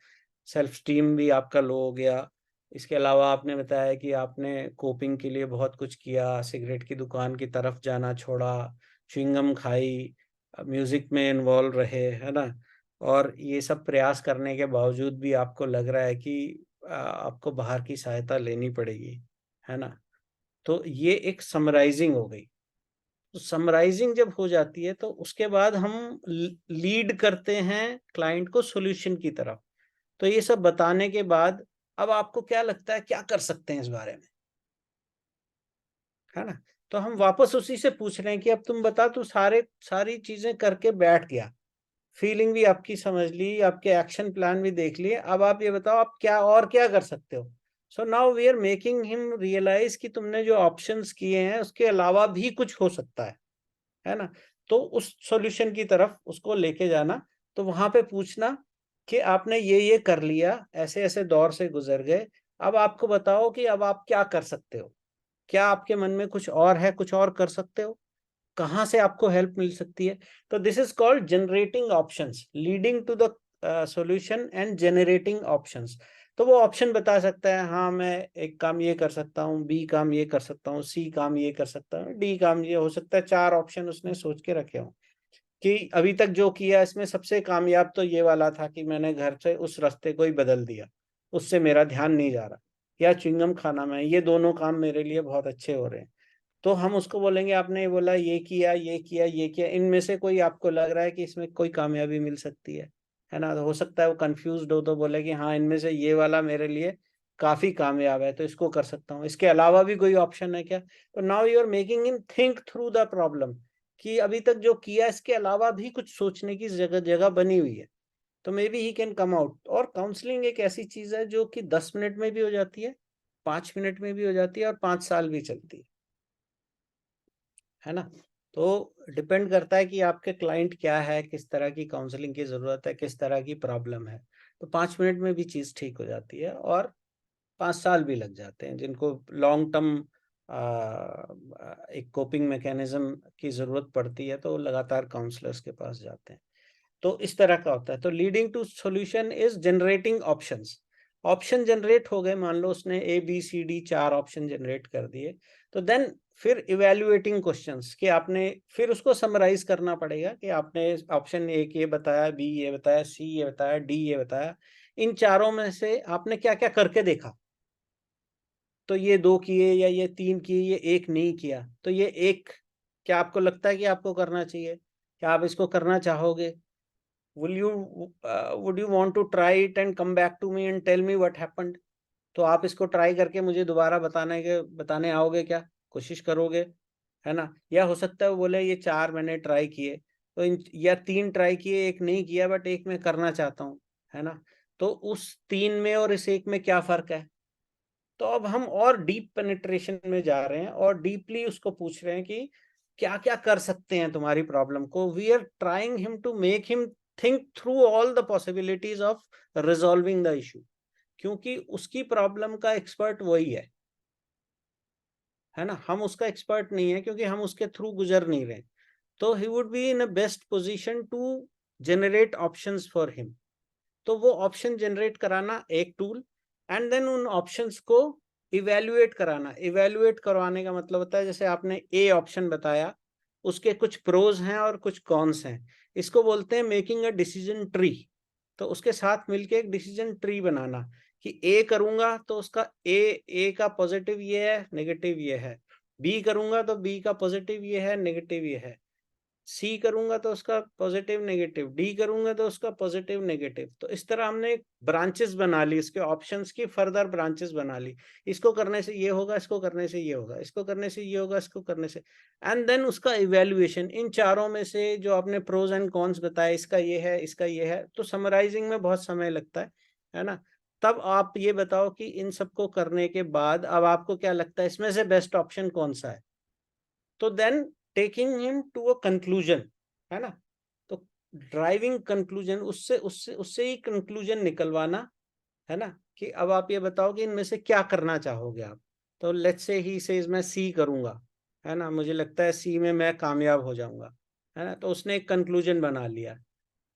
सेल्फ स्टीम भी आपका लो हो गया। इसके अलावा आपने बताया कि आपने कोपिंग के लिए बहुत कुछ किया, सिगरेट की दुकान की तरफ जाना छोड़ा, च्युइंगम खाई, म्यूजिक में इन्वॉल्व रहे, है ना, और ये सब प्रयास करने के बावजूद भी आपको लग रहा है कि आपको बाहर की सहायता लेनी पड़ेगी, है ना। तो ये एक समराइजिंग हो गई। तो समराइजिंग जब हो जाती है तो उसके बाद हम लीड करते हैं क्लाइंट को सॉल्यूशन की तरफ। तो ये सब बताने के बाद अब आपको क्या लगता है क्या कर सकते हैं इस बारे में, है ना। तो हम वापस उसी से पूछ रहे हैं कि अब तुम बता, तू सारी चीजें करके बैठ गया, फीलिंग भी आपकी समझ ली, आपके एक्शन प्लान भी देख लिए, अब आप ये बताओ आप क्या और क्या कर सकते हो। So now we are making him realise कि तुमने जो ऑप्शंस किए हैं उसके अलावा भी कुछ हो सकता है ना। तो उस सॉल्यूशन की तरफ उसको लेके जाना। तो वहां पे पूछना कि आपने ये कर लिया, ऐसे ऐसे दौर से गुजर गए, अब आपको बताओ कि अब आप क्या कर सकते हो, क्या आपके मन में कुछ और है, कुछ और कर सकते हो, कहाँ से आपको हेल्प मिल सकती है। तो this is called generating options, leading to the solution and generating options. तो वो ऑप्शन बता सकता है, हाँ मैं एक काम ये कर सकता हूँ, बी काम ये कर सकता हूँ, सी काम ये कर सकता हूँ, डी काम ये हो सकता है। 4 ऑप्शन उसने सोच के रखे हों कि अभी तक जो किया इसमें सबसे कामयाब तो ये वाला था कि मैंने घर से उस रास्ते को ही बदल दिया, उससे मेरा ध्यान नहीं जा रहा, या च्युइंगम खाना में, ये दोनों काम मेरे लिए बहुत अच्छे हो रहे हैं। तो हम उसको बोलेंगे आपने ये बोला, ये किया, ये किया, ये किया, इनमें से कोई आपको लग रहा है कि इसमें कोई कामयाबी मिल सकती है ना? तो हो सकता है वो कंफ्यूज्ड हो तो बोले कि हाँ इनमें से ये वाला मेरे लिए काफी कामयाब है, तो इसको कर सकता हूँ, इसके अलावा भी कोई ऑप्शन है क्या? तो now you are making him think through the problem, कि अभी तक जो किया इसके अलावा भी कुछ सोचने की जगह जगह बनी हुई है, तो may be he can come out. और काउंसलिंग एक ऐसी चीज है जो कि 10 मिनट में भी हो जाती है, 5 मिनट में भी हो जाती है, और 5 साल भी चलती है ना? तो डिपेंड करता है कि आपके क्लाइंट क्या है, किस तरह की काउंसलिंग की जरूरत है, किस तरह की प्रॉब्लम है। तो 5 मिनट में भी चीज ठीक हो जाती है, और 5 साल भी लग जाते हैं। जिनको लॉन्ग टर्म एक कोपिंग मैकेनिज्म की जरूरत पड़ती है तो लगातार काउंसलर्स के पास जाते हैं। तो इस तरह का होता है। तो leading to solution is generating options. Option generate हो गए, मान लो उसने ABCD 4 ऑप्शन जनरेट कर दिए, तो देन फिर इवेल्युएटिंग क्वेश्चंस, कि आपने फिर उसको समराइज करना पड़ेगा कि आपने ऑप्शन A ये बताया, B ये बताया, C ये बताया, D ये बताया, इन चारों में से आपने क्या क्या करके देखा। तो ये 2 किए, या ये 3 किए, ये एक नहीं किया, तो ये एक क्या आपको लगता है कि आपको करना चाहिए? क्या आप इसको करना चाहोगे? would you want to try it and come back to me and tell me what happened? तो आप इसको ट्राई करके मुझे दोबारा बताने आओगे क्या? कोशिश करोगे, है ना? या हो सकता है वो बोले ये 4 मैंने ट्राई किए, तो या 3 ट्राई किए, एक नहीं किया, बट एक मैं करना चाहता हूँ, है ना? तो उस 3 में और इस एक में क्या फर्क है? तो अब हम और डीप पेनिट्रेशन में जा रहे हैं, और डीपली उसको पूछ रहे हैं कि क्या क्या कर सकते हैं तुम्हारी प्रॉब्लम को। We are trying him to make him think through all the possibilities of resolving the issue, क्योंकि उसकी प्रॉब्लम का एक्सपर्ट वही है ना? हम उसका एक्सपर्ट नहीं है, क्योंकि हम उसके थ्रू गुजर नहीं रहे। तो he would be in a best position to generate options for him. तो वो ऑप्शन जनरेट कराना एक टूल, एंड देन उन ऑप्शंस को इवेल्युएट कराना। इवेल्युएट करवाने का मतलब होता है, जैसे आपने ए ऑप्शन बताया, उसके कुछ प्रोज हैं और कुछ कॉन्स हैं, इसको बोलते हैं मेकिंग अ डिसीजन ट्री। तो उसके साथ मिलके एक डिसीजन ट्री बनाना, कि ए करूंगा तो उसका ए का पॉजिटिव ये है, नेगेटिव ये है, बी करूंगा तो बी का पॉजिटिव ये है, नेगेटिव ये है, सी करूंगा तो उसका पॉजिटिव नेगेटिव, डी करूंगा तो उसका पॉजिटिव नेगेटिव। तो इस तरह हमने ब्रांचेस बना ली, इसके ऑप्शंस की फर्दर ब्रांचेस बना ली। इसको करने से ये होगा, इसको करने से ये होगा, इसको करने से ये होगा, इसको करने से, एंड देन उसका इवेल्युएशन। इन चारों में से जो आपने प्रोज एंड कॉन्स बताए, इसका ये है, इसका ये है, तो समराइजिंग में बहुत समय लगता है ना? तब आप ये बताओ कि इन सबको करने के बाद अब आपको क्या लगता है इसमें से बेस्ट ऑप्शन कौन सा है? तो then taking him to a conclusion, है ना? तो ड्राइविंग कंक्लूजन, उससे उससे उससे ही कंक्लूजन निकलवाना, है ना? कि अब आप ये बताओ कि इनमें से क्या करना चाहोगे आप। तो लेट्स से ही सेज मैं सी करूंगा, है ना, मुझे लगता है सी में मैं कामयाब हो जाऊंगा, है ना? तो उसने एक कंक्लूजन बना लिया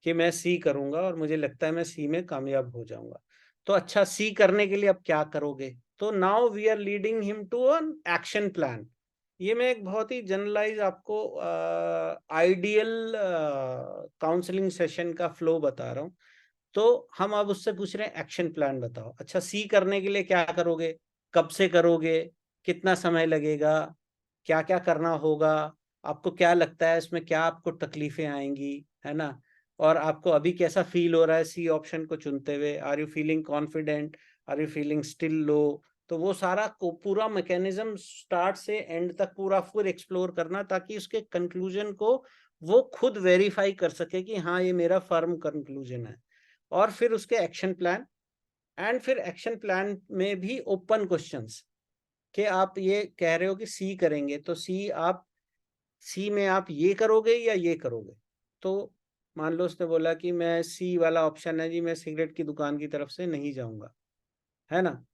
कि मैं सी करूंगा और मुझे लगता है मैं सी में कामयाब हो जाऊंगा। तो अच्छा, सी करने के लिए अब क्या करोगे? तो now we are leading him to an action plan. ये मैं एक बहुत ही जनरलाइज आपको आइडियल काउंसलिंग सेशन का फ्लो बता रहा हूँ। तो हम अब उससे पूछ रहे हैं एक्शन प्लान बताओ। अच्छा, सी करने के लिए क्या करोगे, कब से करोगे, कितना समय लगेगा, क्या क्या करना होगा, आपको क्या लगता है इसमें क्या आपको तकलीफें आएंगी, है ना? और आपको अभी कैसा फील हो रहा है सी ऑप्शन को चुनते हुए? Are you feeling confident, are you feeling still low? तो वो सारा को पूरा मैकेनिज्म स्टार्ट से एंड तक पूरा फिर एक्सप्लोर करना, ताकि उसके कंक्लूजन को वो खुद वेरीफाई कर सके कि हाँ ये मेरा फर्म कंक्लूजन है। और फिर उसके एक्शन प्लान, एंड फिर एक्शन प्लान में भी ओपन क्वेश्चंस, कि आप ये कह रहे हो कि सी करेंगे, तो सी में आप ये करोगे या ये करोगे? तो मान लो उसने बोला कि मैं सी वाला ऑप्शन है जी, मैं सिगरेट की दुकान की तरफ से नहीं जाऊंगा, है ना?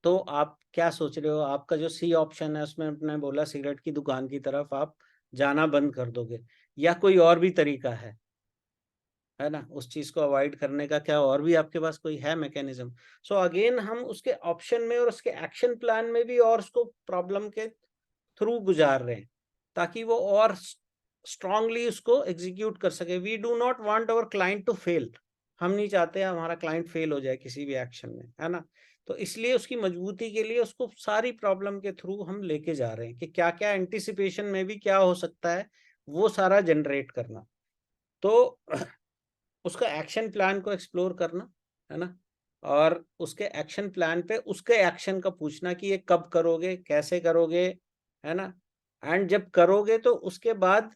तो आप क्या सोच रहे हो, आपका जो सी ऑप्शन है उसमें आपने बोला सिगरेट की दुकान की तरफ आप जाना बंद कर दोगे, या कोई और भी तरीका है ना उस चीज को अवॉइड करने का? क्या और भी आपके पास कोई है मैकेनिज्म? सो अगेन हम उसके ऑप्शन में और उसके एक्शन प्लान में भी और उसको प्रॉब्लम के थ्रू गुजार रहे हैं, ताकि वो और स्ट्रांगली उसको एग्जीक्यूट कर सके। We do not want our client to fail, हम नहीं चाहते हमारा क्लाइंट फेल हो जाए किसी भी एक्शन में, है ना। तो इसलिए उसकी मजबूती के लिए उसको सारी प्रॉब्लम के थ्रू हम लेके जा रहे हैं कि क्या क्या एंटिसिपेशन में भी क्या हो सकता है, वो सारा जनरेट करना। तो उसका एक्शन प्लान को एक्सप्लोर करना, है ना, और उसके एक्शन प्लान पे उसके एक्शन का पूछना कि ये कब करोगे, कैसे करोगे, है ना। एंड जब करोगे तो उसके बाद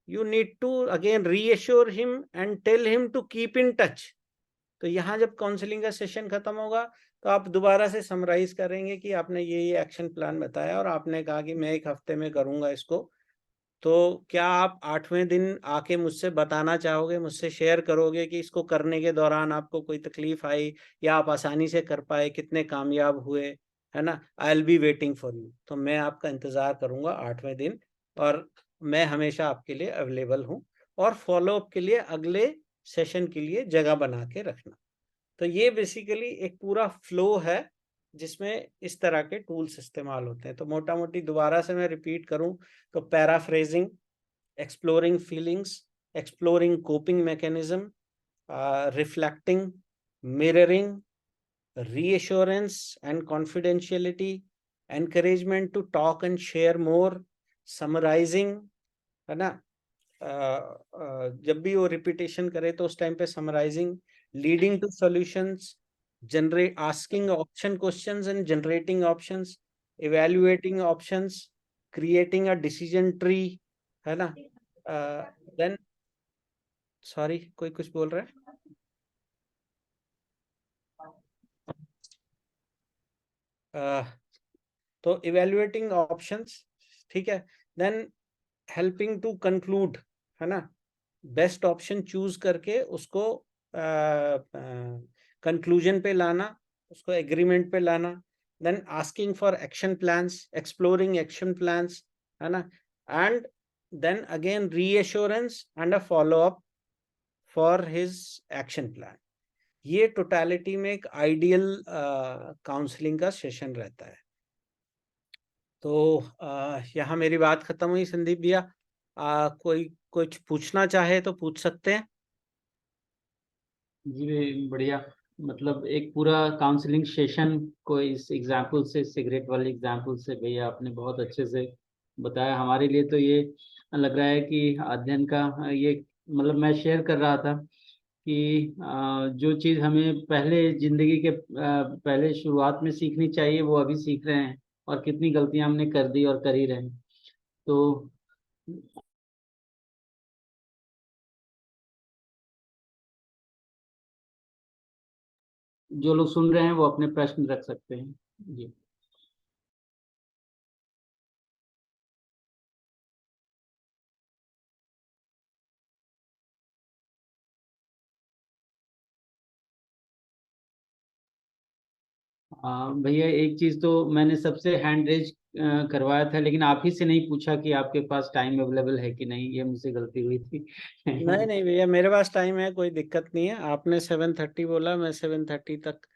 you need to again reassure him and tell him to keep in touch. तो यहाँ जब काउंसलिंग का सेशन खत्म होगा तो आप दोबारा से समराइज करेंगे कि आपने ये एक्शन प्लान बताया और आपने कहा कि मैं 1 हफ्ते में करूंगा इसको, तो क्या आप 8वें दिन आके मुझसे बताना चाहोगे, मुझसे शेयर करोगे कि इसको करने के दौरान आपको कोई तकलीफ आई या आप आसानी से कर पाए, कितने कामयाब हुए, है ना। I will be waiting for you. तो मैं आपका इंतजार करूंगा 8वें दिन, और मैं हमेशा आपके लिए अवेलेबल हूँ, और फॉलोअप के लिए अगले सेशन के लिए जगह बना के रखना। तो ये बेसिकली एक पूरा फ्लो है जिसमें इस तरह के टूल्स इस्तेमाल होते हैं। तो मोटा मोटी दोबारा से मैं रिपीट करूं तो paraphrasing, exploring feelings, exploring coping mechanism, reflecting, mirroring, reassurance and confidentiality, encouragement to talk and share more, summarising, है ना। जब भी वो रिपीटेशन करे तो उस टाइम पे summarising, leading to solutions, generate asking option questions and generating options, evaluating options, creating a decision tree, है ना। देन सॉरी कोई कुछ बोल रहा है। तो इवैल्यूएटिंग ऑप्शंस, ठीक है। देन हेल्पिंग टू कंक्लूड, है ना, बेस्ट ऑप्शन चूज करके उसको कंक्लूजन पे लाना, उसको एग्रीमेंट पे लाना। Then asking for action plans, exploring action plans, है ना। And then again reassurance and a follow up for his action plan. ये टोटलिटी में एक आइडियल काउंसलिंग का सेशन रहता है। तो यहाँ मेरी बात खत्म हुई। संदीप भैया, कोई कुछ पूछना चाहे तो पूछ सकते हैं। जी बढ़िया, मतलब एक पूरा काउंसलिंग सेशन को इस एग्जाम्पल से, सिगरेट वाले एग्जाम्पल से भैया आपने बहुत अच्छे से बताया। हमारे लिए तो ये लग रहा है कि अध्ययन का ये, मतलब मैं शेयर कर रहा था कि जो चीज़ हमें पहले जिंदगी के पहले शुरुआत में सीखनी चाहिए वो अभी सीख रहे हैं, और कितनी गलतियां हमने कर दी और कर ही रहे हैं। तो जो लोग सुन रहे हैं वो अपने प्रश्न रख सकते हैं। जी भैया, एक चीज तो मैंने सबसे हैंड रेज करवाया था, लेकिन आप ही से नहीं पूछा कि आपके पास टाइम अवेलेबल है कि नहीं, ये मुझसे गलती हुई थी। नहीं नहीं भैया, मेरे पास टाइम है, कोई दिक्कत नहीं है। आपने 7:30 बोला, मैं 7:30 तक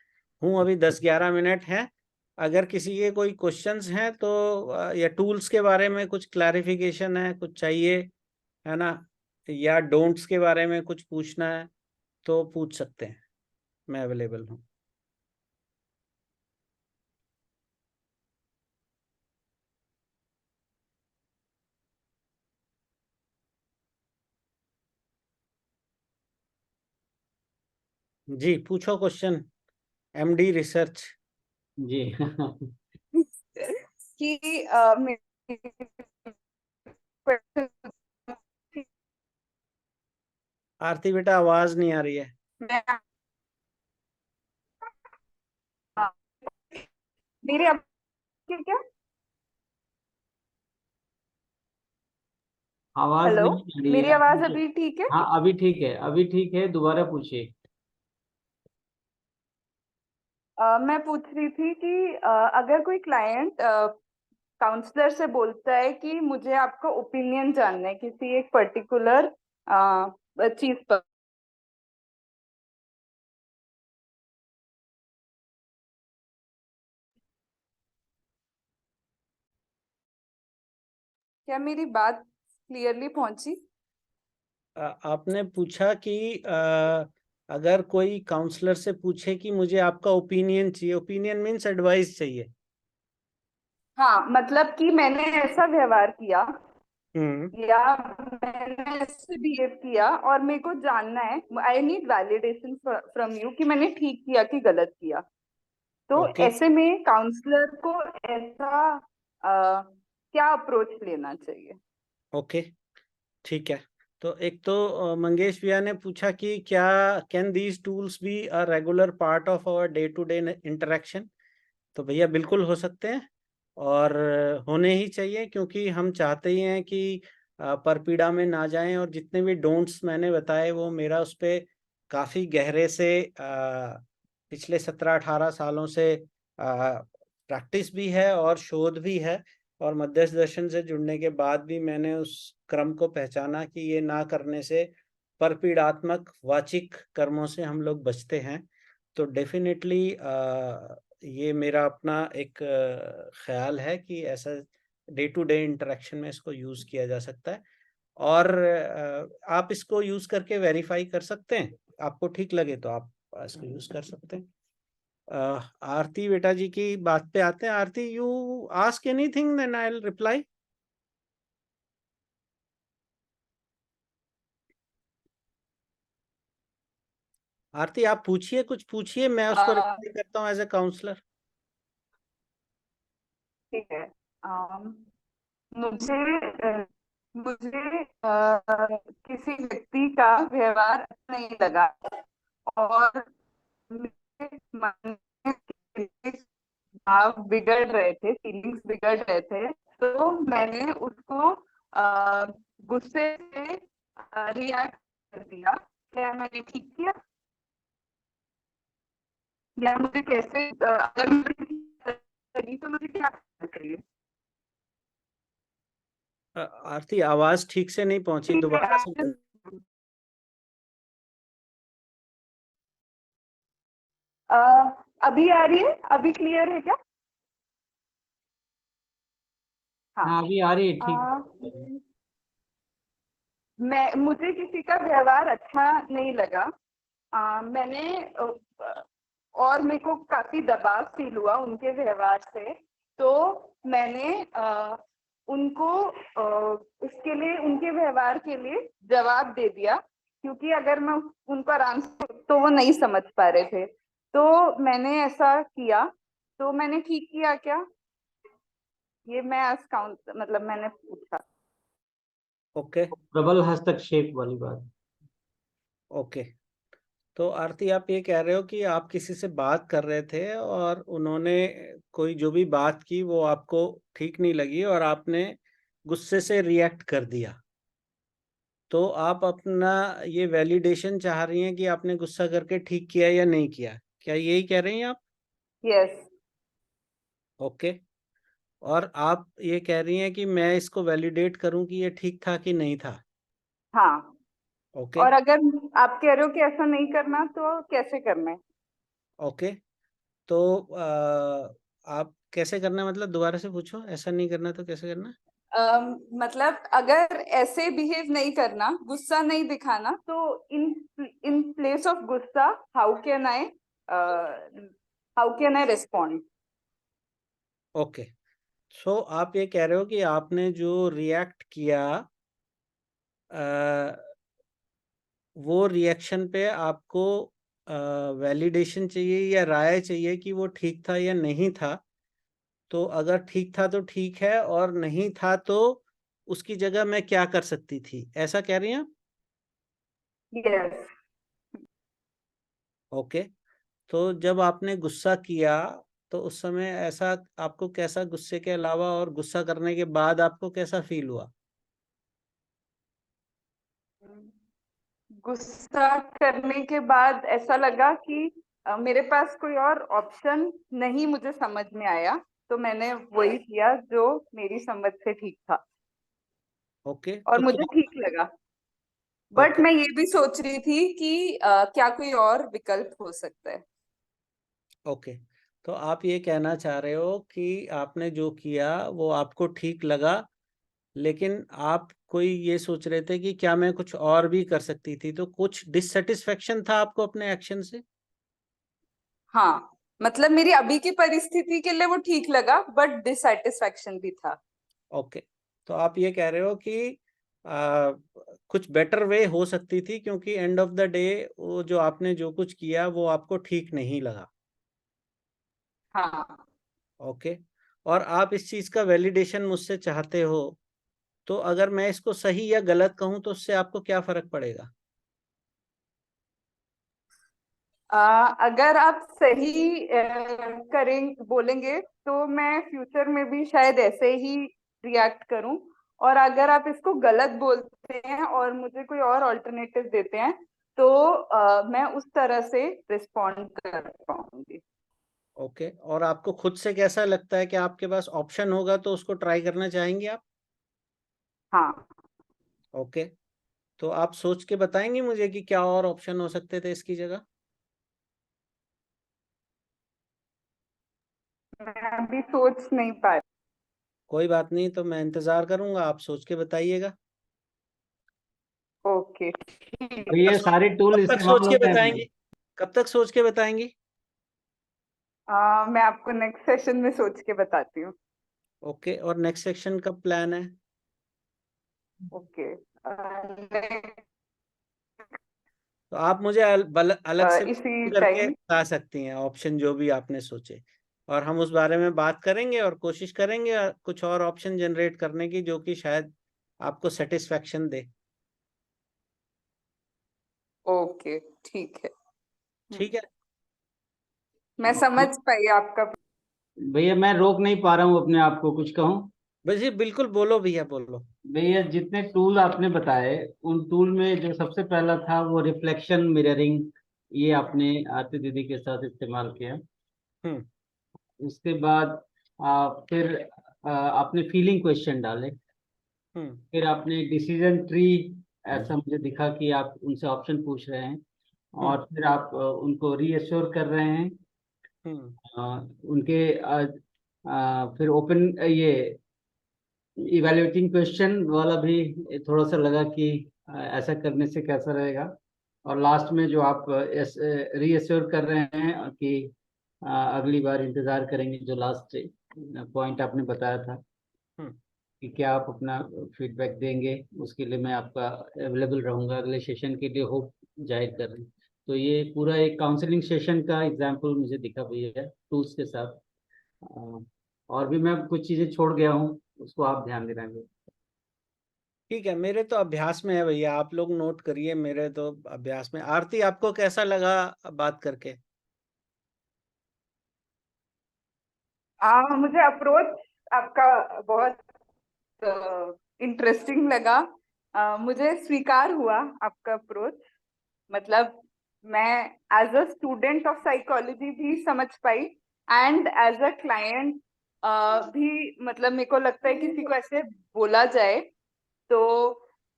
हूँ। अभी 10-11 मिनट हैं। अगर किसी के कोई क्वेश्चंस हैं तो या टूल्स के बारे में कुछ क्लैरिफिकेशन है, कुछ चाहिए, है ना, या डोंट्स के बारे में कुछ पूछना है तो पूछ सकते हैं, मैं अवेलेबल हूँ। जी पूछो क्वेश्चन, एमडी रिसर्च। जी कि आरती बेटा आवाज नहीं आ रही है। मैं मेरे अब क्या? आवाज हेलो, नहीं आ रही मेरी आवाज है। अभी ठीक है? हाँ अभी ठीक है, अभी ठीक है, दोबारा पूछिए। मैं पूछ रही थी कि अगर कोई क्लाइंट काउंसलर से बोलता है कि मुझे आपका ओपिनियन जानना है किसी एक पर्टिकुलर चीज पर, क्या मेरी बात क्लियरली पहुंची? आपने पूछा कि अगर कोई काउंसलर से पूछे कि मुझे आपका ओपिनियन चाहिए, ओपिनियन मीन्स एडवाइस चाहिए। हाँ, मतलब कि मैंने ऐसा व्यवहार किया हम्म। या मैंने ऐसे बिहेव किया और मेरे को जानना है, I need validation from you कि मैंने ठीक किया कि गलत किया। तो ओके ऐसे में काउंसलर को ऐसा क्या अप्रोच लेना चाहिए? ओके, ठीक है। तो एक तो मंगेश भैया ने पूछा कि क्या can these tools be a regular part of our day to day interaction. तो भैया बिल्कुल हो सकते हैं और होने ही चाहिए, क्योंकि हम चाहते ही हैं कि परपीड़ा में ना जाएं। और जितने भी डोंट्स मैंने बताए वो मेरा उस पर काफ़ी गहरे से पिछले 17-18 सालों से प्रैक्टिस भी है और शोध भी है। और मध्यस्थ दर्शन से जुड़ने के बाद भी मैंने उस क्रम को पहचाना कि ये ना करने से परपीड़ात्मक वाचिक कर्मों से हम लोग बचते हैं। तो डेफिनेटली ये मेरा अपना एक ख्याल है कि ऐसा डे टू डे इंटरेक्शन में इसको यूज़ किया जा सकता है। और आप इसको यूज़ करके वेरीफाई कर सकते हैं, आपको ठीक लगे तो आप इसको यूज़ कर सकते हैं। आरती बेटा जी की बात पे आते हैं। Aarti, you ask anything then I will reply. Aarti आप पूछिए, कुछ पूछिए, मैं उसको रिप्लाई करता हूँ एज ए काउंसलर। ठीक है। मुझे मुझे किसी व्यक्ति का व्यवहार अच्छा नहीं लगा और मेरे मन में भाव बिगड़ रहे थे, फीलिंग्स बिगड़ रहे थे। तो मैंने उसको गुस्से से रिएक्ट कर दिया। क्या मैंने ठीक किया? या मुझे कैसे अगर मुझे ठीक लगी तो मुझे क्या करना चाहिए? आरती आवाज ठीक से नहीं पहुंची, ठीक है, दोबारा से। अभी आ रही है? अभी क्लियर है क्या? हाँ अभी आ रही है, ठीक। हाँ। मुझे किसी का व्यवहार अच्छा नहीं लगा। मैंने और मेरे को काफी दबाव फील हुआ उनके व्यवहार से। तो मैंने उनको उसके लिए, उनके व्यवहार के लिए जवाब दे दिया, क्योंकि अगर मैं उनको आराम से तो वो नहीं समझ पा रहे थे। तो मैंने ऐसा किया। तो मैंने ठीक किया क्या? ये मैं मतलब मैंने पूछा। ओके प्रबल हस्तक्षेप वाली बात। ओके। तो आरती आप ये कह रहे हो कि आप किसी से बात कर रहे थे और उन्होंने कोई जो भी बात की वो आपको ठीक नहीं लगी और आपने गुस्से से रिएक्ट कर दिया। तो आप अपना ये वैलिडेशन चाह रही हैं कि आपने गुस्सा करके ठीक किया या नहीं किया, क्या यही कह रही हैं आप? यस। ओके। और आप ये कह रही हैं कि मैं इसको वैलिडेट करूं कि ये ठीक था कि नहीं था। हाँ। ओके और अगर आप कह रहे हो कि ऐसा नहीं करना तो कैसे करना है? ओके। तो आप कैसे करना है, मतलब दोबारा से पूछो, ऐसा नहीं करना तो कैसे करना? मतलब अगर ऐसे बिहेव नहीं करना, गुस्सा नहीं दिखाना, तो in in place of gussa how can I respond? Okay. So आप ये कह रहे हो कि आपने जो रिएक्ट किया वो रिएक्शन पे आपको वैलिडेशन चाहिए या राय चाहिए कि वो ठीक था या नहीं था। तो अगर ठीक था तो ठीक है, और नहीं था तो उसकी जगह मैं क्या कर सकती थी, ऐसा कह रही हैं आप? यस। ओके। तो जब आपने गुस्सा किया तो उस समय ऐसा आपको कैसा, गुस्से के अलावा और गुस्सा करने के बाद आपको कैसा फील हुआ? गुस्सा करने के बाद ऐसा लगा कि मेरे पास कोई और ऑप्शन नहीं मुझे समझ में आया, तो मैंने वही किया जो मेरी समझ से ठीक था ओके। और तो मुझे क्या? ठीक लगा। बट ओके मैं ये भी सोच रही थी कि क्या कोई और विकल्प हो सकता है? ओके। तो आप ये कहना चाह रहे हो कि आपने जो किया वो आपको ठीक लगा, लेकिन आप कोई ये सोच रहे थे कि क्या मैं कुछ और भी कर सकती थी, तो कुछ डिससेटिस्फेक्शन था आपको अपने एक्शन से? हाँ, मतलब मेरी अभी की परिस्थिति के लिए वो ठीक लगा, बट डिससेटिस्फेक्शन भी था। ओके, तो आप ये कह रहे हो कि कुछ बेटर वे हो सकती थी, क्योंकि एंड ऑफ द डे वो जो आपने जो कुछ किया वो आपको ठीक नहीं लगा। हाँ। ओके, और आप इस चीज का वैलिडेशन मुझसे चाहते हो, तो अगर मैं इसको सही या गलत कहूं तो उससे आपको क्या फर्क पड़ेगा? अगर आप सही करें बोलेंगे तो मैं फ्यूचर में भी शायद ऐसे ही रिएक्ट करूं, और अगर आप इसको गलत बोलते हैं और मुझे कोई और ऑल्टरनेटिव देते हैं तो मैं उस तरह से रिस्पॉन्ड कर पाऊंगी। ओके, और आपको खुद से कैसा लगता है कि आपके पास ऑप्शन होगा तो उसको ट्राई करना चाहेंगे आप? हाँ, ओके, तो आप सोच के बताएंगे मुझे कि क्या और ऑप्शन हो सकते थे इसकी जगह? मैं अभी सोच नहीं पा रही। कोई बात नहीं, तो मैं इंतजार करूंगा, आप सोच के बताइएगा। ओके, तो ये सारे टूल कब तक सोच इस्तेमाल के होते हैं? बताएंगी? कब तक सोच के बताएंगी? मैं आपको नेक्स्ट सेशन में सोच के बताती हूँ। ओके, और नेक्स्ट सेक्शन कब प्लान है? ओके, तो आप मुझे अलग से इसी करके टाइम। बता सकती हैं ऑप्शन जो भी आपने सोचे, और हम उस बारे में बात करेंगे और कोशिश करेंगे कुछ और ऑप्शन जनरेट करने की जो कि शायद आपको सेटिस्फेक्शन दे। ओके, ठीक है। ठीक है। मैं समझ पाई आपका। भैया मैं रोक नहीं पा रहा हूँ अपने आप को, कुछ कहूँ? जी बिल्कुल, बोलो भैया बोलो। भैया जितने टूल आपने बताए, उन टूल में जो सबसे पहला था वो रिफ्लेक्शन मिररिंग, ये आपने आरती दीदी के साथ इस्तेमाल किया। हम्म। उसके बाद फिर आपने फीलिंग क्वेश्चन डाले। हम्म। फिर आपने डिसीजन ट्री, ऐसा मुझे दिखा कि आप उनसे ऑप्शन पूछ रहे हैं, हम्म। और फिर आप उनको रीअश्योर कर रहे हैं। हम्म। उनके फिर ओपन ये इवेल्युएटिंग क्वेश्चन वाला भी थोड़ा सा लगा कि ऐसा करने से कैसा रहेगा। और लास्ट में जो आप रीअश्योर कर रहे हैं कि अगली बार इंतजार करेंगे, जो लास्ट पॉइंट आपने बताया था हम्म। कि क्या आप अपना फीडबैक देंगे, उसके लिए मैं आपका अवेलेबल रहूंगा अगले सेशन के लिए, होप जाहिर कर रहे हैं। तो ये पूरा एक काउंसलिंग सेशन का एग्जाम्पल मुझे दिखा भैया टूल्स के साथ। और भी मैं कुछ चीज़ें छोड़ गया हूँ, उसको आप ध्यान दिलाएंगे? ठीक है, मेरे तो अभ्यास में है भैया, आप लोग नोट करिए, मेरे तो अभ्यास में। आरती, आपको कैसा लगा बात करके? मुझे अप्रोच आपका बहुत इंटरेस्टिंग लगा। मुझे स्वीकार हुआ आपका अप्रोच। मतलब मैं as a student of psychology भी समझ पाई, एंड एज अ क्लाइंट भी। मतलब मेरे को लगता है किसी को ऐसे बोला जाए तो,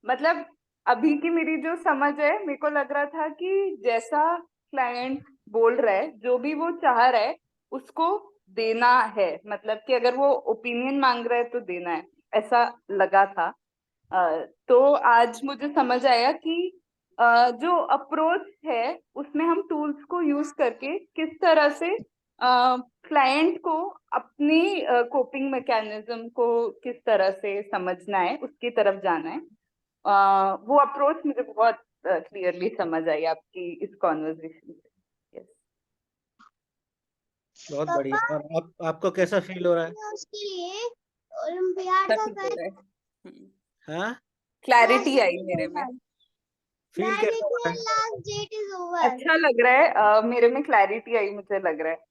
मतलब अभी की मेरी जो समझ है, मेरे को लग रहा था कि जैसा क्लाइंट बोल रहा है, जो भी वो चाह रहा है उसको देना है। मतलब कि अगर वो ओपिनियन मांग रहा है तो देना है, ऐसा लगा था। तो आज मुझे समझ आया कि जो अप्रोच है उसमें हम टूल्स को यूज करके किस तरह से क्लाइंट को अपनी कोपिंग मैकेनिज्म को किस तरह से समझना है, उसकी तरफ जाना है। वो अप्रोच मुझे बहुत क्लियरली समझ आई आपकी इस कॉन्वर्जेशन से। यस। बहुत बढ़िया। और आपको कैसा फील हो रहा है? उसके लिए ओलंपियाड का हाँ, क्लैरिटी आई मेरे में। फील कैसा हो रहा है? Last date is over. अच्छा लग रहा है, मेरे में क्लैरिटी आई, मुझे लग रहा है।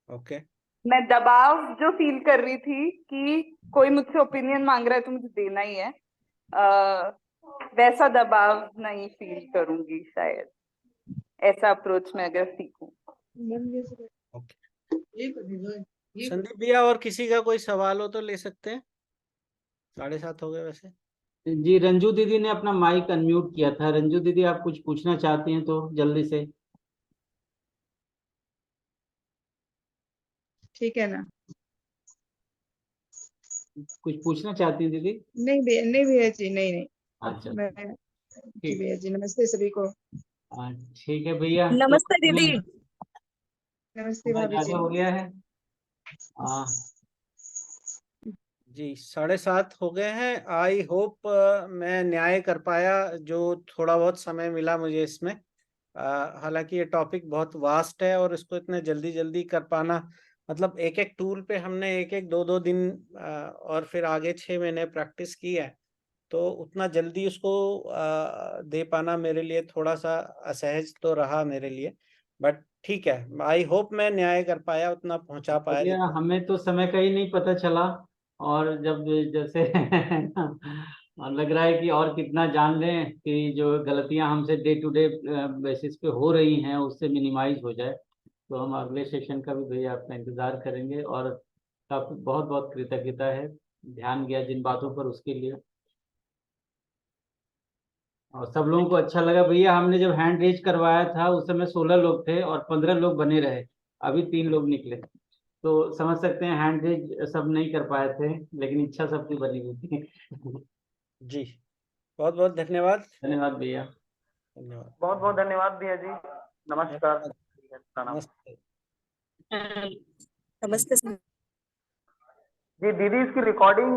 ओके। मैं दबाव जो फील कर रही थी कि कोई मुझसे ओपिनियन मांग रहा है तो मुझे देना ही है, वैसा दबाव नहीं फील करूंगी शायद, ऐसा अप्रोच में अगर सीखूं। संदीप भैया, और किसी का कोई सवाल हो तो ले सकते हैं। 7:30 हो गए वैसे। जी, रंजू दीदी ने अपना माइक अनम्यूट किया था। रंजू दीदी, आप कुछ पूछना चाहती हैं तो जल्दी से। ठीक है ना? कुछ पूछना चाहती हैं दीदी? नहीं भैया, नहीं भैया जी, नहीं नहीं। अच्छा मैं जी ठीक भैया जी, नमस्ते सभी को। ठीक है भैया, तो नमस्ते दीदी। नमस्ते समय भाभी जी। ज्यादा हो गया है। जी 7:30 हो गए हैं। आई होप मैं न्याय कर पाया जो थोड़ा बहुत समय मिला मुझे इसमें। हालांकि ये टॉपिक बहुत वास्ट है और इसको इतने जल्दी जल्दी कर पाना, मतलब एक एक टूल पे हमने एक एक दो दो दिन और फिर आगे 6 महीने प्रैक्टिस की है, तो उतना जल्दी उसको दे पाना मेरे लिए थोड़ा सा असहज तो रहा मेरे लिए। बट ठीक है, आई होप मैं न्याय कर पाया, उतना पहुंचा पाया भैया जितना। हमें तो समय का ही नहीं पता चला, और जब जैसे और लग रहा है कि और कितना जान लें कि जो गलतियां हमसे डे टू डे बेसिस पे हो रही हैं उससे मिनिमाइज हो जाए। तो हम अगले सेशन का भी भैया आपका इंतजार करेंगे, और काफी बहुत बहुत कृतज्ञता है, ध्यान गया जिन बातों पर उसके लिए। और सब लोगों को अच्छा लगा भैया। हमने जब हैंड रेज करवाया था उस समय 16 लोग थे और 15 लोग बने रहे, अभी 3 लोग निकले। तो समझ सकते हैं हैंड रेज सब नहीं कर पाए थे, लेकिन इच्छा सबकी बनी हुई थी। जी बहुत बहुत धन्यवाद। धन्यवाद भैया। धन्यवाद। बहुत बहुत धन्यवाद भैया जी। नमस्कार। प्रणाम। नमस्ते। नमस्ते सर। जी दीदी, इसकी रिकॉर्डिंग